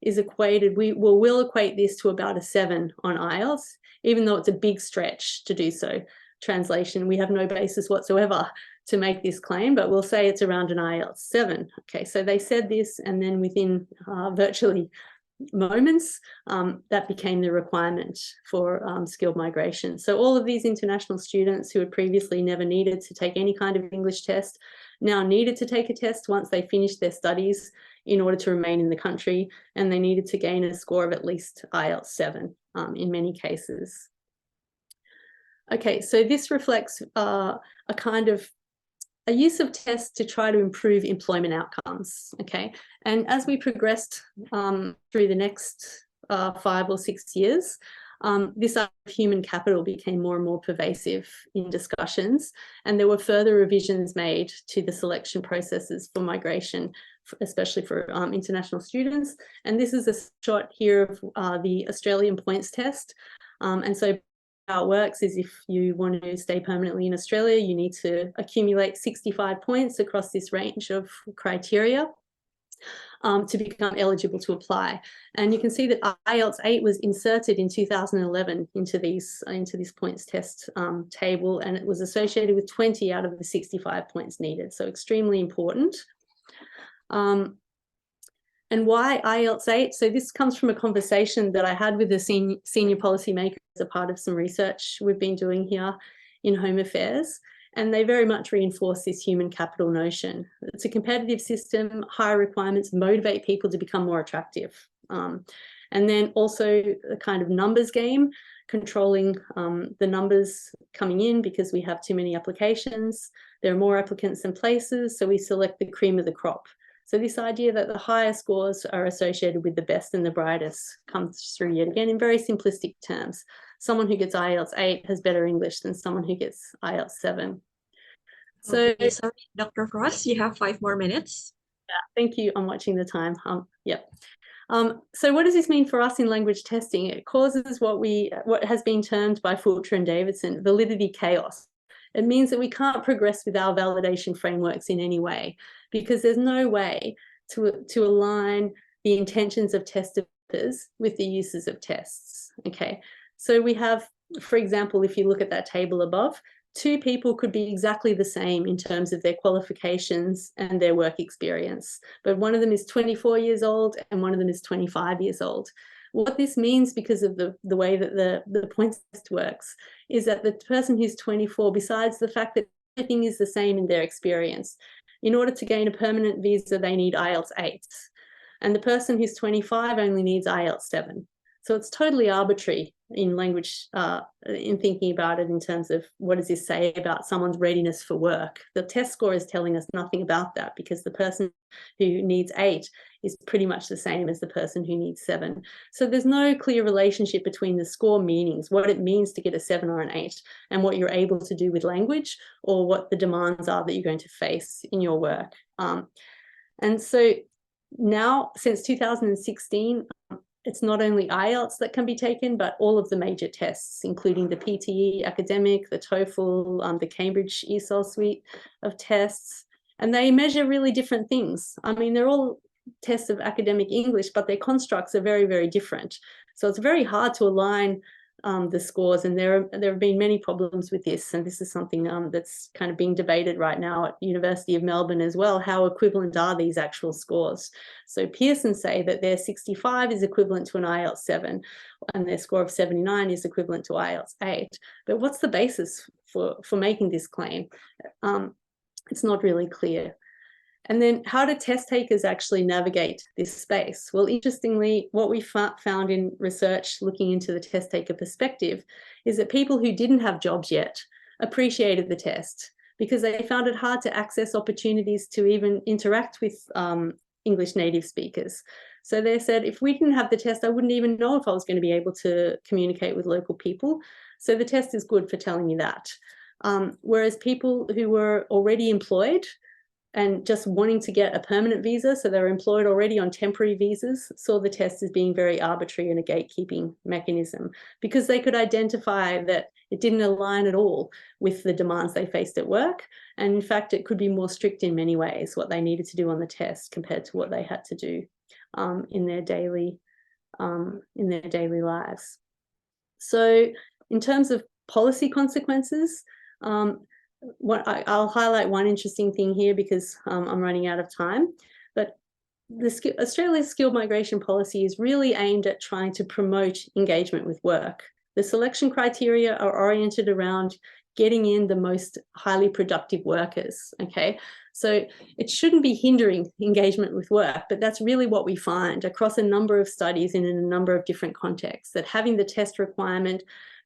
is equated, we'll equate this to about a 7 on IELTS, even though it's a big stretch to do so. Translation, we have no basis whatsoever to make this claim, but we'll say it's around an IELTS 7. Okay, so they said this, and then within virtually moments, that became the requirement for skilled migration. So all of these international students who had previously never needed to take any kind of English test now needed to take a test once they finished their studies in order to remain in the country, and they needed to gain a score of at least IELTS 7 in many cases. Okay, so this reflects a kind of a use of tests to try to improve employment outcomes, okay? And as we progressed through the next 5 or 6 years, this idea of human capital became more and more pervasive in discussions, and there were further revisions made to the selection processes for migration, especially for international students. And this is a shot here of the Australian points test. And so how it works is if you want to stay permanently in Australia, you need to accumulate 65 points across this range of criteria to become eligible to apply. And you can see that IELTS 8 was inserted in 2011 into this points test table, and it was associated with 20 out of the 65 points needed. So extremely important. And why IELTS 8? So this comes from a conversation that I had with the senior policymakers as a part of some research we've been doing here in Home Affairs. And they very much reinforce this human capital notion. It's a competitive system, higher requirements motivate people to become more attractive. And then also a kind of numbers game, controlling the numbers coming in because we have too many applications. There are more applicants than places, so we select the cream of the crop. So this idea that the higher scores are associated with the best and the brightest comes through yet again in very simplistic terms. Someone who gets IELTS 8 has better English than someone who gets IELTS 7. So, okay, sorry, Dr. Frost, you have 5 more minutes. Yeah, thank you. I'm watching the time. So what does this mean for us in language testing? It causes what has been termed by Fulcher and Davidson validity chaos. It means that we can't progress with our validation frameworks in any way, because there's no way to align the intentions of testers with the uses of tests. Okay, so we have, for example, if you look at that table above, 2 people could be exactly the same in terms of their qualifications and their work experience, but one of them is 24 years old and one of them is 25 years old. What this means, because of the way that the points test works, is that the person who's 24, besides the fact that everything is the same in their experience, in order to gain a permanent visa, they need IELTS 8. And the person who's 25 only needs IELTS 7. So it's totally arbitrary in language, in thinking about it in terms of what does this say about someone's readiness for work. The test score is telling us nothing about that, because the person who needs 8 is pretty much the same as the person who needs 7. So there's no clear relationship between the score meanings, what it means to get a 7 or an 8, and what you're able to do with language, or what the demands are that you're going to face in your work. And so now, since 2016, it's not only IELTS that can be taken, but all of the major tests, including the PTE academic, the TOEFL, the Cambridge ESOL suite of tests, and they measure really different things. I mean, they're all tests of academic English, but their constructs are very, very different. So it's very hard to align the scores, and there have been many problems with this, and this is something that's kind of being debated right now at University of Melbourne as well. How equivalent are these actual scores? So Pearson say that their 65 is equivalent to an IELTS 7, and their score of 79 is equivalent to IELTS 8. But what's the basis for making this claim? It's not really clear. And then how do test takers actually navigate this space? Well, interestingly, what we found in research looking into the test taker perspective is that people who didn't have jobs yet appreciated the test, because they found it hard to access opportunities to even interact with English native speakers. So they said, if we didn't have the test, I wouldn't even know if I was going to be able to communicate with local people. So the test is good for telling you that. Whereas people who were already employed and just wanting to get a permanent visa, so they were employed already on temporary visas, saw the test as being very arbitrary and a gatekeeping mechanism, because they could identify that it didn't align at all with the demands they faced at work. And in fact, it could be more strict in many ways, what they needed to do on the test compared to what they had to do in their daily lives. So in terms of policy consequences, I'll highlight one interesting thing here, because I'm running out of time, but Australia's skilled migration policy is really aimed at trying to promote engagement with work. The selection criteria are oriented around getting in the most highly productive workers, okay? So it shouldn't be hindering engagement with work, but that's really what we find across a number of studies and in a number of different contexts, that having the test requirement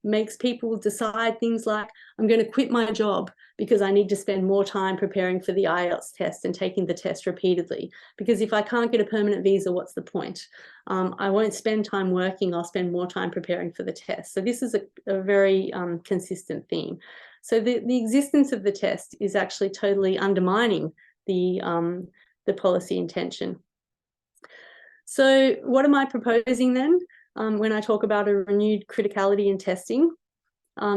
makes people decide things like, I'm going to quit my job because I need to spend more time preparing for the IELTS test and taking the test repeatedly. Because if I can't get a permanent visa, what's the point? I won't spend time working, I'll spend more time preparing for the test. So this is a very consistent theme. So the existence of the test is actually totally undermining the policy intention. So what am I proposing then when I talk about a renewed criticality in testing?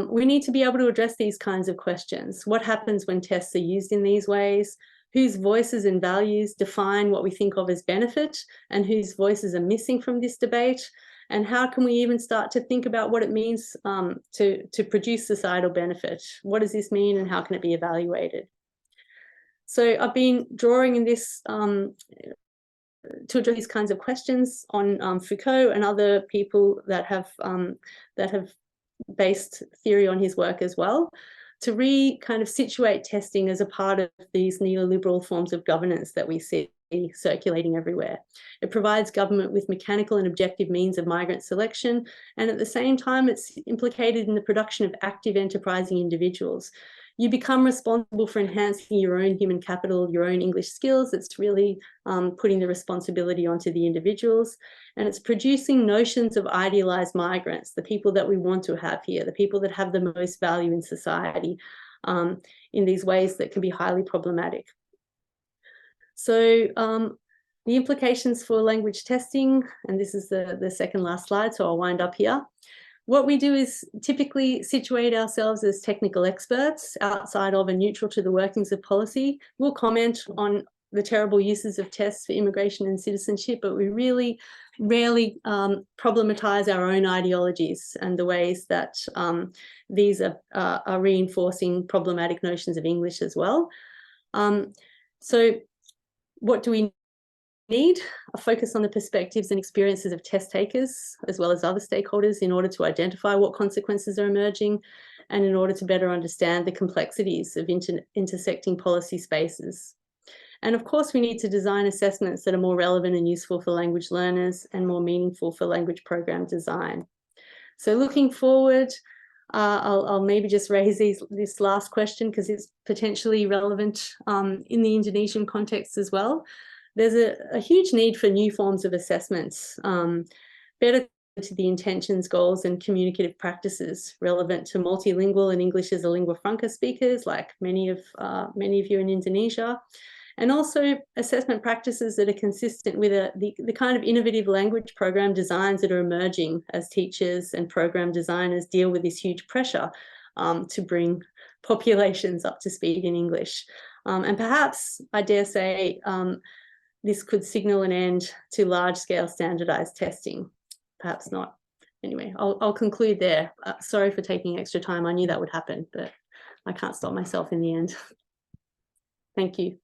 We need to be able to address these kinds of questions. What happens when tests are used in these ways? Whose voices and values define what we think of as benefit, and whose voices are missing from this debate? And how can we even start to think about what it means to produce societal benefit? What does this mean and how can it be evaluated? So I've been drawing in this to address these kinds of questions on Foucault and other people that have based theory on his work as well, to kind of situate testing as a part of these neoliberal forms of governance that we see circulating everywhere. It provides government with mechanical and objective means of migrant selection, and at the same time it's implicated in the production of active enterprising individuals. You become responsible for enhancing your own human capital, your own English skills. It's really putting the responsibility onto the individuals, and it's producing notions of idealized migrants, the people that we want to have here, the people that have the most value in society, in these ways that can be highly problematic. So the implications for language testing, and this is the second last slide, so I'll wind up here. What we do is typically situate ourselves as technical experts outside of and neutral to the workings of policy. We'll comment on the terrible uses of tests for immigration and citizenship, but we really rarely problematize our own ideologies and the ways that these are reinforcing problematic notions of English as well. So what do we need? A focus on the perspectives and experiences of test takers as well as other stakeholders in order to identify what consequences are emerging and in order to better understand the complexities of intersecting policy spaces. And of course, we need to design assessments that are more relevant and useful for language learners and more meaningful for language program design. So looking forward, I'll maybe just raise this last question because it's potentially relevant in the Indonesian context as well. There's a huge need for new forms of assessments, better to the intentions, goals, and communicative practices relevant to multilingual and English as a lingua franca speakers, like many of you in Indonesia, and also assessment practices that are consistent with the kind of innovative language program designs that are emerging as teachers and program designers deal with this huge pressure to bring populations up to speed in English. And perhaps, I dare say, this could signal an end to large-scale standardized testing. Perhaps not. Anyway, I'll conclude there. Sorry for taking extra time. I knew that would happen, but I can't stop myself in the end. Thank you.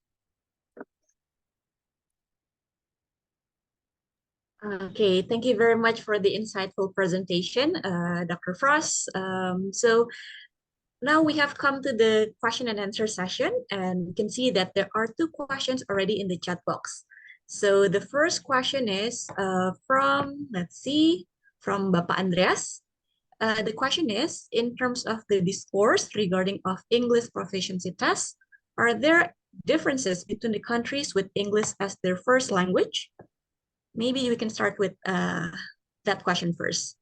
Okay, thank you very much for the insightful presentation, Dr. Frost. So now we have come to the question and answer session, and you can see that there are 2 questions already in the chat box. So the first question is from, let's see, from Bapak Andreas. The question is, in terms of the discourse regarding of English proficiency tests, are there differences between the countries with English as their first language? Maybe we can start with that question first.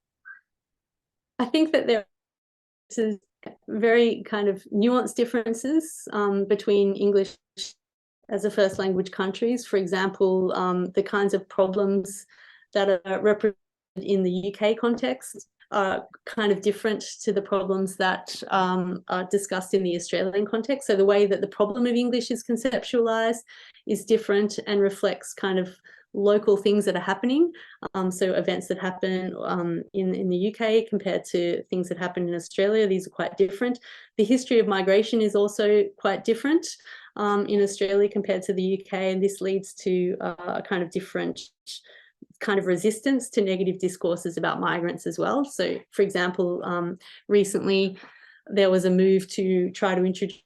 I think that there is very kind of nuanced differences between English as a first language countries. For example, the kinds of problems that are represented in the UK context are kind of different to the problems that are discussed in the Australian context. So the way that the problem of English is conceptualized is different and reflects kind of local things that are happening. So events that happen in the UK compared to things that happen in Australia, these are quite different. The history of migration is also quite different in Australia compared to the UK, and this leads to a kind of different kind of resistance to negative discourses about migrants as well. So, for example, recently there was a move to try to introduce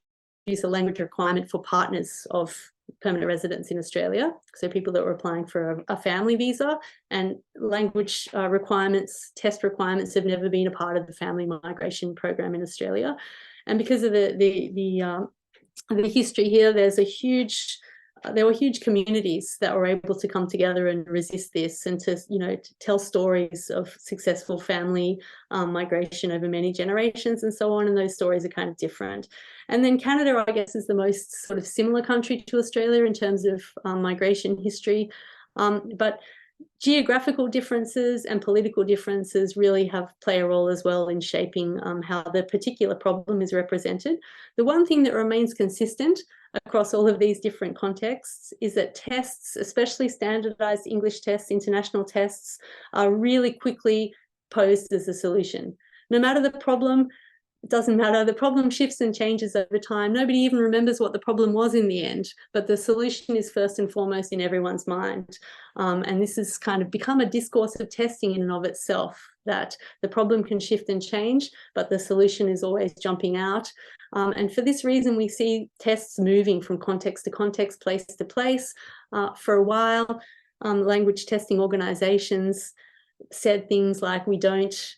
a language requirement for partners of permanent residents in Australia, so people that were applying for a family visa, and language requirements, test requirements have never been a part of the family migration program in Australia. And because of the history here, there were huge communities that were able to come together and resist this, and to tell stories of successful family migration over many generations and so on. And those stories are kind of different. And then Canada, I guess, is the most sort of similar country to Australia in terms of migration history, but geographical differences and political differences really play a role as well in shaping how the particular problem is represented. The one thing that remains consistent across all of these different contexts is that tests, especially standardized English tests, international tests, are really quickly posed as a solution. No matter the problem, it doesn't matter. The problem shifts and changes over time. Nobody even remembers what the problem was in the end, but the solution is first and foremost in everyone's mind. And this has kind of become a discourse of testing in and of itself, that the problem can shift and change, but the solution is always jumping out. And for this reason, we see tests moving from context to context, place to place. For a while, language testing organizations said things like, we don't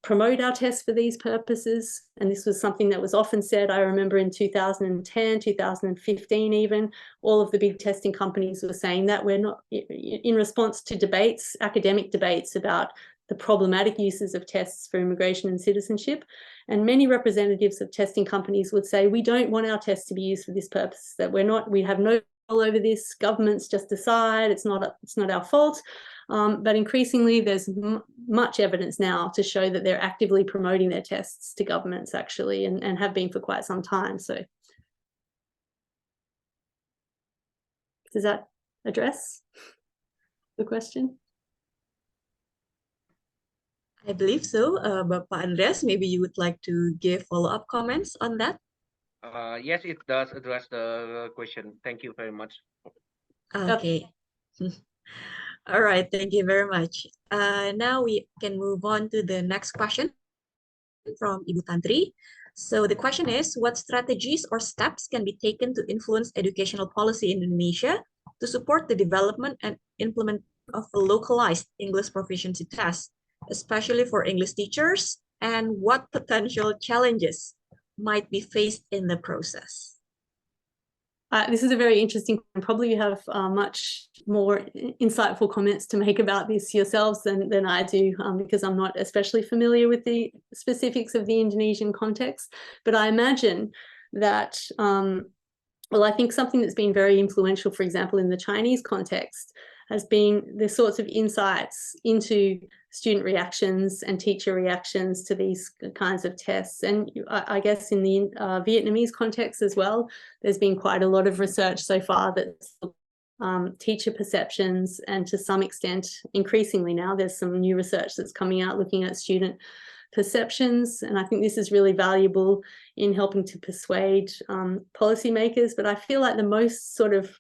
promote our tests for these purposes. And this was something that was often said. I remember in 2010, 2015 even, all of the big testing companies were saying that, we're not, in response to debates, academic debates about the problematic uses of tests for immigration and citizenship. And many representatives of testing companies would say, we don't want our tests to be used for this purpose, that we have no control over this, governments just decide, it's not our fault. But increasingly, there's much evidence now to show that they're actively promoting their tests to governments, actually, and have been for quite some time. So does that address the question? I believe so. Bapak Andreas, maybe you would like to give follow-up comments on that? Yes, it does address the question. Thank you very much. Okay. All right, thank you very much. Now we can move on to the next question from Ibu Tantri. So the question is, what strategies or steps can be taken to influence educational policy in Indonesia to support the development and implement of a localized English proficiency test, especially for English teachers, and what potential challenges might be faced in the process? This is a very interesting, and probably you have much more insightful comments to make about this yourselves than I do, because I'm not especially familiar with the specifics of the Indonesian context. But I imagine that, well, I think something that's been very influential, for example, in the Chinese context, has been the sorts of insights into student reactions and teacher reactions to these kinds of tests. And I guess in the Vietnamese context as well, there's been quite a lot of research so far that's teacher perceptions, and to some extent, increasingly now, there's some new research that's coming out looking at student perceptions. And I think this is really valuable in helping to persuade policymakers. But I feel like the most sort of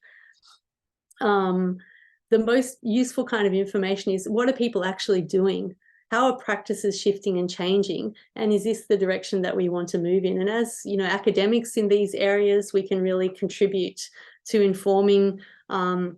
the most useful kind of information is, what are people actually doing? How are practices shifting and changing? And is this the direction that we want to move in? And as academics in these areas, we can really contribute to informing the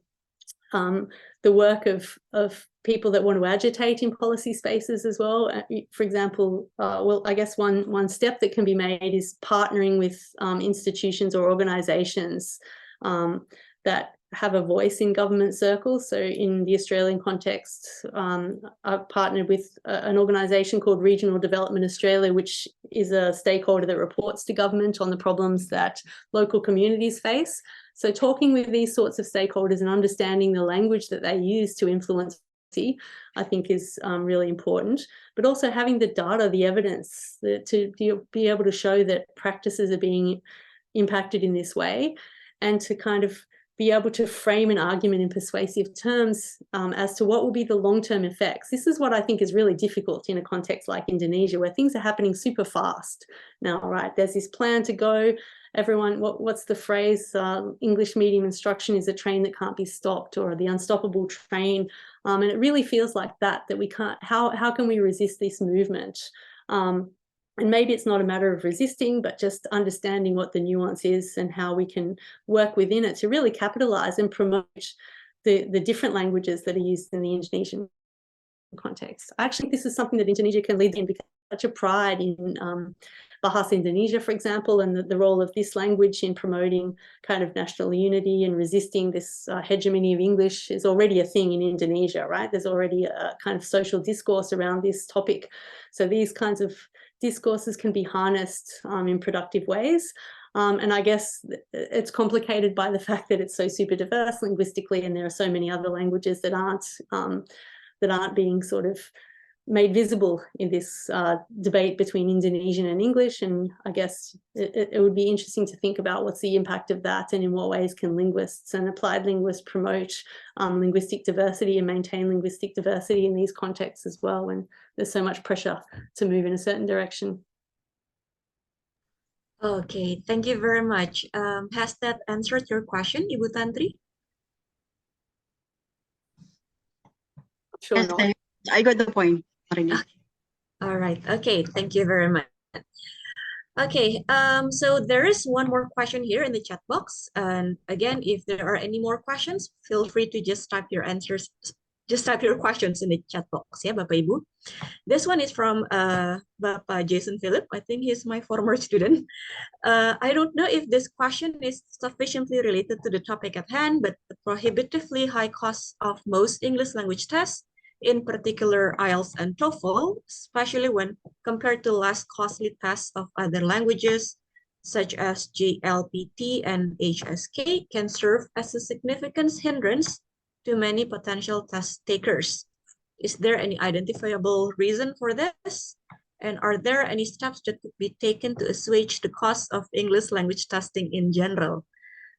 work of people that want to agitate in policy spaces as well. For example, well, I guess one step that can be made is partnering with institutions or organizations that have a voice in government circles. So in the Australian context, I've partnered with an organisation called Regional Development Australia, which is a stakeholder that reports to government on the problems that local communities face. So talking with these sorts of stakeholders and understanding the language that they use to influence policy, I think is really important. But also having the data, the evidence, to be able to show that practices are being impacted in this way, and to kind of be able to frame an argument in persuasive terms as to what will be the long-term effects. This is what I think is really difficult in a context like Indonesia, where things are happening super fast now, right? There's this plan to go, everyone, what's the phrase? English medium instruction is a train that can't be stopped, or the unstoppable train. And it really feels like that we can't, how can we resist this movement? And maybe it's not a matter of resisting, but just understanding what the nuance is and how we can work within it to really capitalize and promote the different languages that are used in the Indonesian context. I actually think this is something that Indonesia can lead in, because such a pride in Bahasa Indonesia, for example, and the role of this language in promoting kind of national unity and resisting this hegemony of English is already a thing in Indonesia, right? There's already a kind of social discourse around this topic. So these kinds of discourses can be harnessed in productive ways. And I guess it's complicated by the fact that it's so super diverse linguistically, and there are so many other languages that aren't being sort of made visible in this debate between Indonesian and English. And I guess it would be interesting to think about what's the impact of that, and in what ways can linguists and applied linguists promote linguistic diversity and maintain linguistic diversity in these contexts as well, when there's so much pressure to move in a certain direction. Okay, thank you very much. Has that answered your question, Ibu Tantri? Sure Yes, not. I got the point already. All right. Okay, thank you very much. Okay, so there is one more question here in the chat box. And again, if there are any more questions, feel free to just type your answers, just type your questions in the chat box, yeah, Bapak Ibu. This one is from Bapak Jason Philip. I think he's my former student. I don't know if this question is sufficiently related to the topic at hand, but the prohibitively high costs of most English language tests, in particular IELTS and TOEFL, especially when compared to less costly tests of other languages, such as JLPT and HSK, can serve as a significant hindrance to many potential test takers. Is there any identifiable reason for this? And are there any steps that could be taken to assuage the cost of English language testing in general?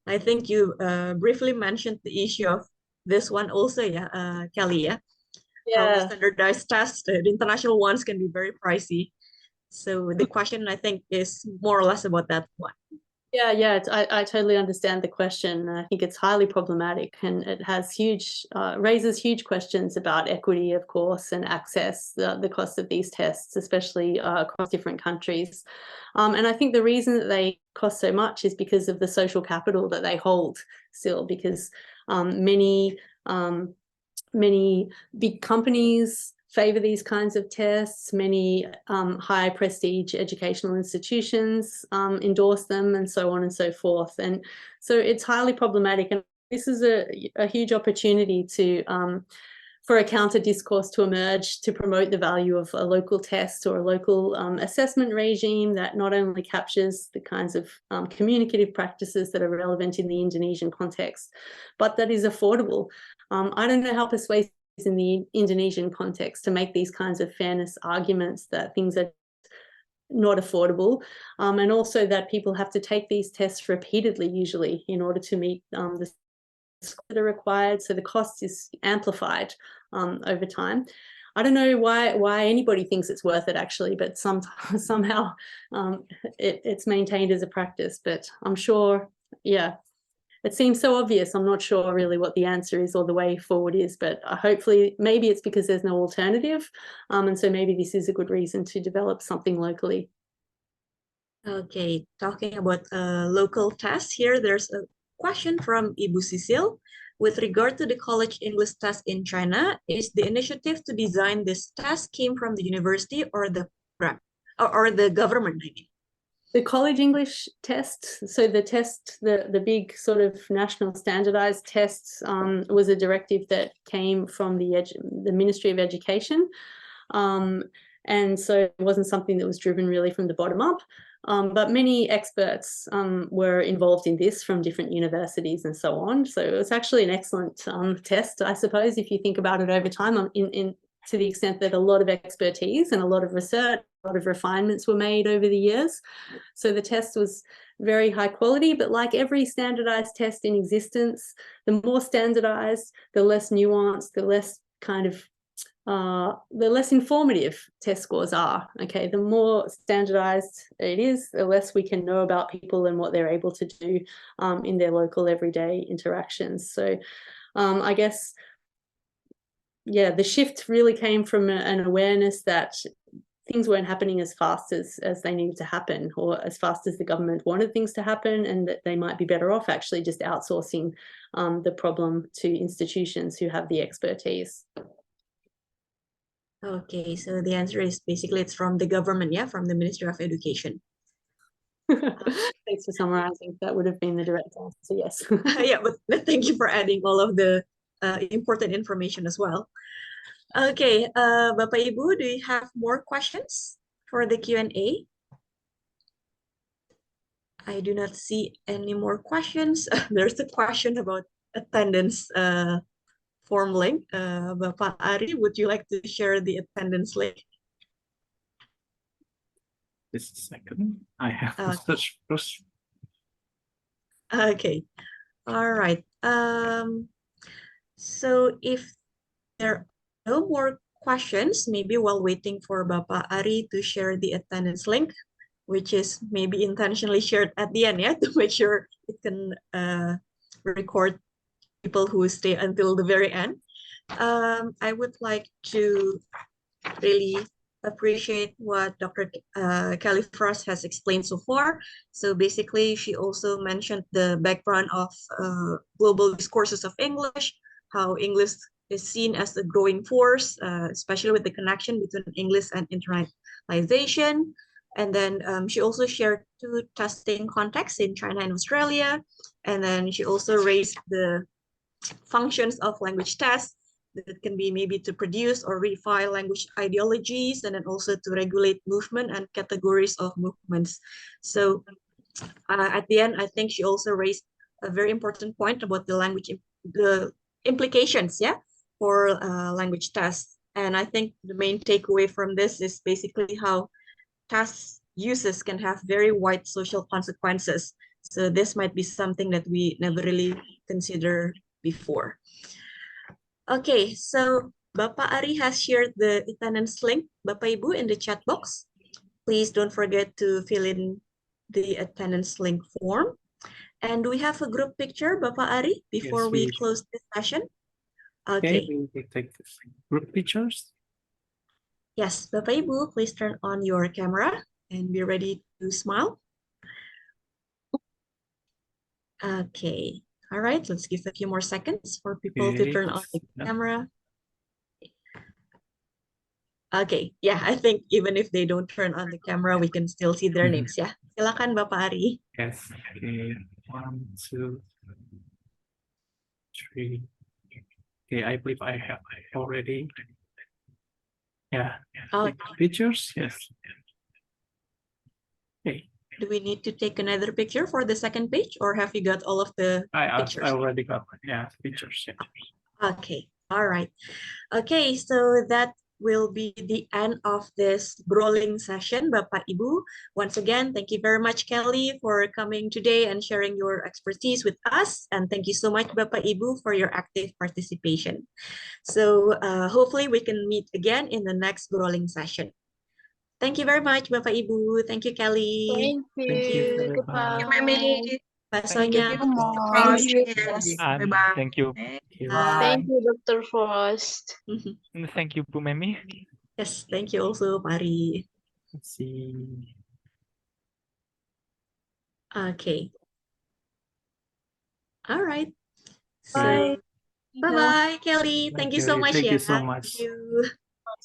I think you briefly mentioned the issue of this one also, yeah, Kelly, yeah? How standardized tests, the international ones, can be very pricey. So the question, I think, is more or less about that one. Yeah, I totally understand the question. I think it's highly problematic, and it has raises huge questions about equity, of course, and access, the cost of these tests, especially across different countries. And I think the reason that they cost so much is because of the social capital that they hold still, because many big companies favor these kinds of tests. Many high prestige educational institutions endorse them, and so on and so forth. And so it's highly problematic. And this is a huge opportunity for a counter discourse to emerge, to promote the value of a local test or a local assessment regime that not only captures the kinds of communicative practices that are relevant in the Indonesian context, but that is affordable. I don't know how persuasive in the Indonesian context to make these kinds of fairness arguments that things are not affordable, and also that people have to take these tests repeatedly, usually, in order to meet the that are required. So the cost is amplified over time. I don't know why anybody thinks it's worth it, actually, but somehow it's maintained as a practice. But I'm sure, yeah, it seems so obvious. I'm not sure really what the answer is or the way forward is, but hopefully maybe it's because there's no alternative. And so maybe this is a good reason to develop something locally. Okay, talking about local tests here, there's a question from Ibu Sisil. With regard to the college English test in China, is the initiative to design this test came from the university or the government, I mean? The college English test, so the test, the big sort of national standardized tests, was a directive that came from the Ministry of Education. And so it wasn't something that was driven really from the bottom up. But many experts were involved in this from different universities and so on. So it was actually an excellent test, I suppose, if you think about it over time, to the extent that a lot of expertise and a lot of research, a lot of refinements were made over the years. So the test was very high quality, but like every standardized test in existence, the more standardized, the less nuanced, the less kind of the less informative test scores are. Okay, the more standardized it is, the less we can know about people and what they're able to do in their local everyday interactions. So I guess, yeah, the shift really came from an awareness that things weren't happening as fast as they needed to happen, or as fast as the government wanted things to happen, and that they might be better off actually just outsourcing the problem to institutions who have the expertise. Okay, so the answer is basically it's from the government, yeah, from the Ministry of Education. Thanks for summarizing. That would have been the direct answer, yes. Yeah, but thank you for adding all of the important information as well. Okay, Bapak Ibu, do you have more questions for the Q&A? I do not see any more questions. There's a question about attendance form link. Bapak Ari, would you like to share the attendance link? Just a second. I have to search first. Okay, all right. So if there are no more questions, maybe while waiting for Bapak Ari to share the attendance link, which is maybe intentionally shared at the end, yeah, to make sure it can record people who stay until the very end. I would like to really appreciate what Dr. Kellie Frost has explained so far. So basically, she also mentioned the background of global discourses of English, how English is seen as a growing force, especially with the connection between English and internationalization. And then she also shared 2 testing contexts in China and Australia. And then she also raised the functions of language tests that can be maybe to produce or redefine language ideologies, and then also to regulate movement and categories of movements. So at the end, I think she also raised a very important point about the language, the implications, yeah, for language tests. And I think the main takeaway from this is basically how test uses can have very wide social consequences. So this might be something that we never really considered before. Okay, so Bapak Ari has shared the attendance link, Bapak Ibu, in the chat box. Please don't forget to fill in the attendance link form. And do we have a group picture, Bapak Ari, before we close this session? Okay. We will take this group pictures. Yes, Bapak Ibu, please turn on your camera and be ready to smile. Okay. All right, let's give a few more seconds for people to turn on the camera. Okay, yeah, I think even if they don't turn on the camera, we can still see their names, yeah. Silakan Bapak Ari. Yes, okay, 1, 2, 3. Okay, I believe I have already. Yeah, pictures, yes. Okay. Do we need to take another picture for the second page, or have you got all of the pictures? I already got, yeah, pictures. Yeah. Okay, all right. Okay, so that will be the end of this brawling session, Bapak Ibu. Once again, thank you very much, Kellie, for coming today and sharing your expertise with us. And thank you so much, Bapak Ibu, for your active participation. So hopefully we can meet again in the next brawling session. Thank you very much, Bapak Ibu. Thank you, Kellie. Thank you. Goodbye. Mbak Sonia. Thank you. Bye-bye. Thank you. Thank you, Dr. Frost. Thank you, Bu Memi. Yes, thank you also, Mari. Let's see. Okay. All right. Bye. Bye-bye, Kellie. Thank you so much. Thank you so much. Thank you.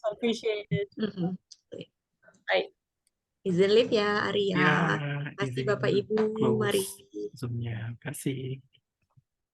I appreciate it. Bye. Izin live ya, Arya. Ya, Terima kasih Bapak Ibu. Mari. Zoom-nya. Terima kasih.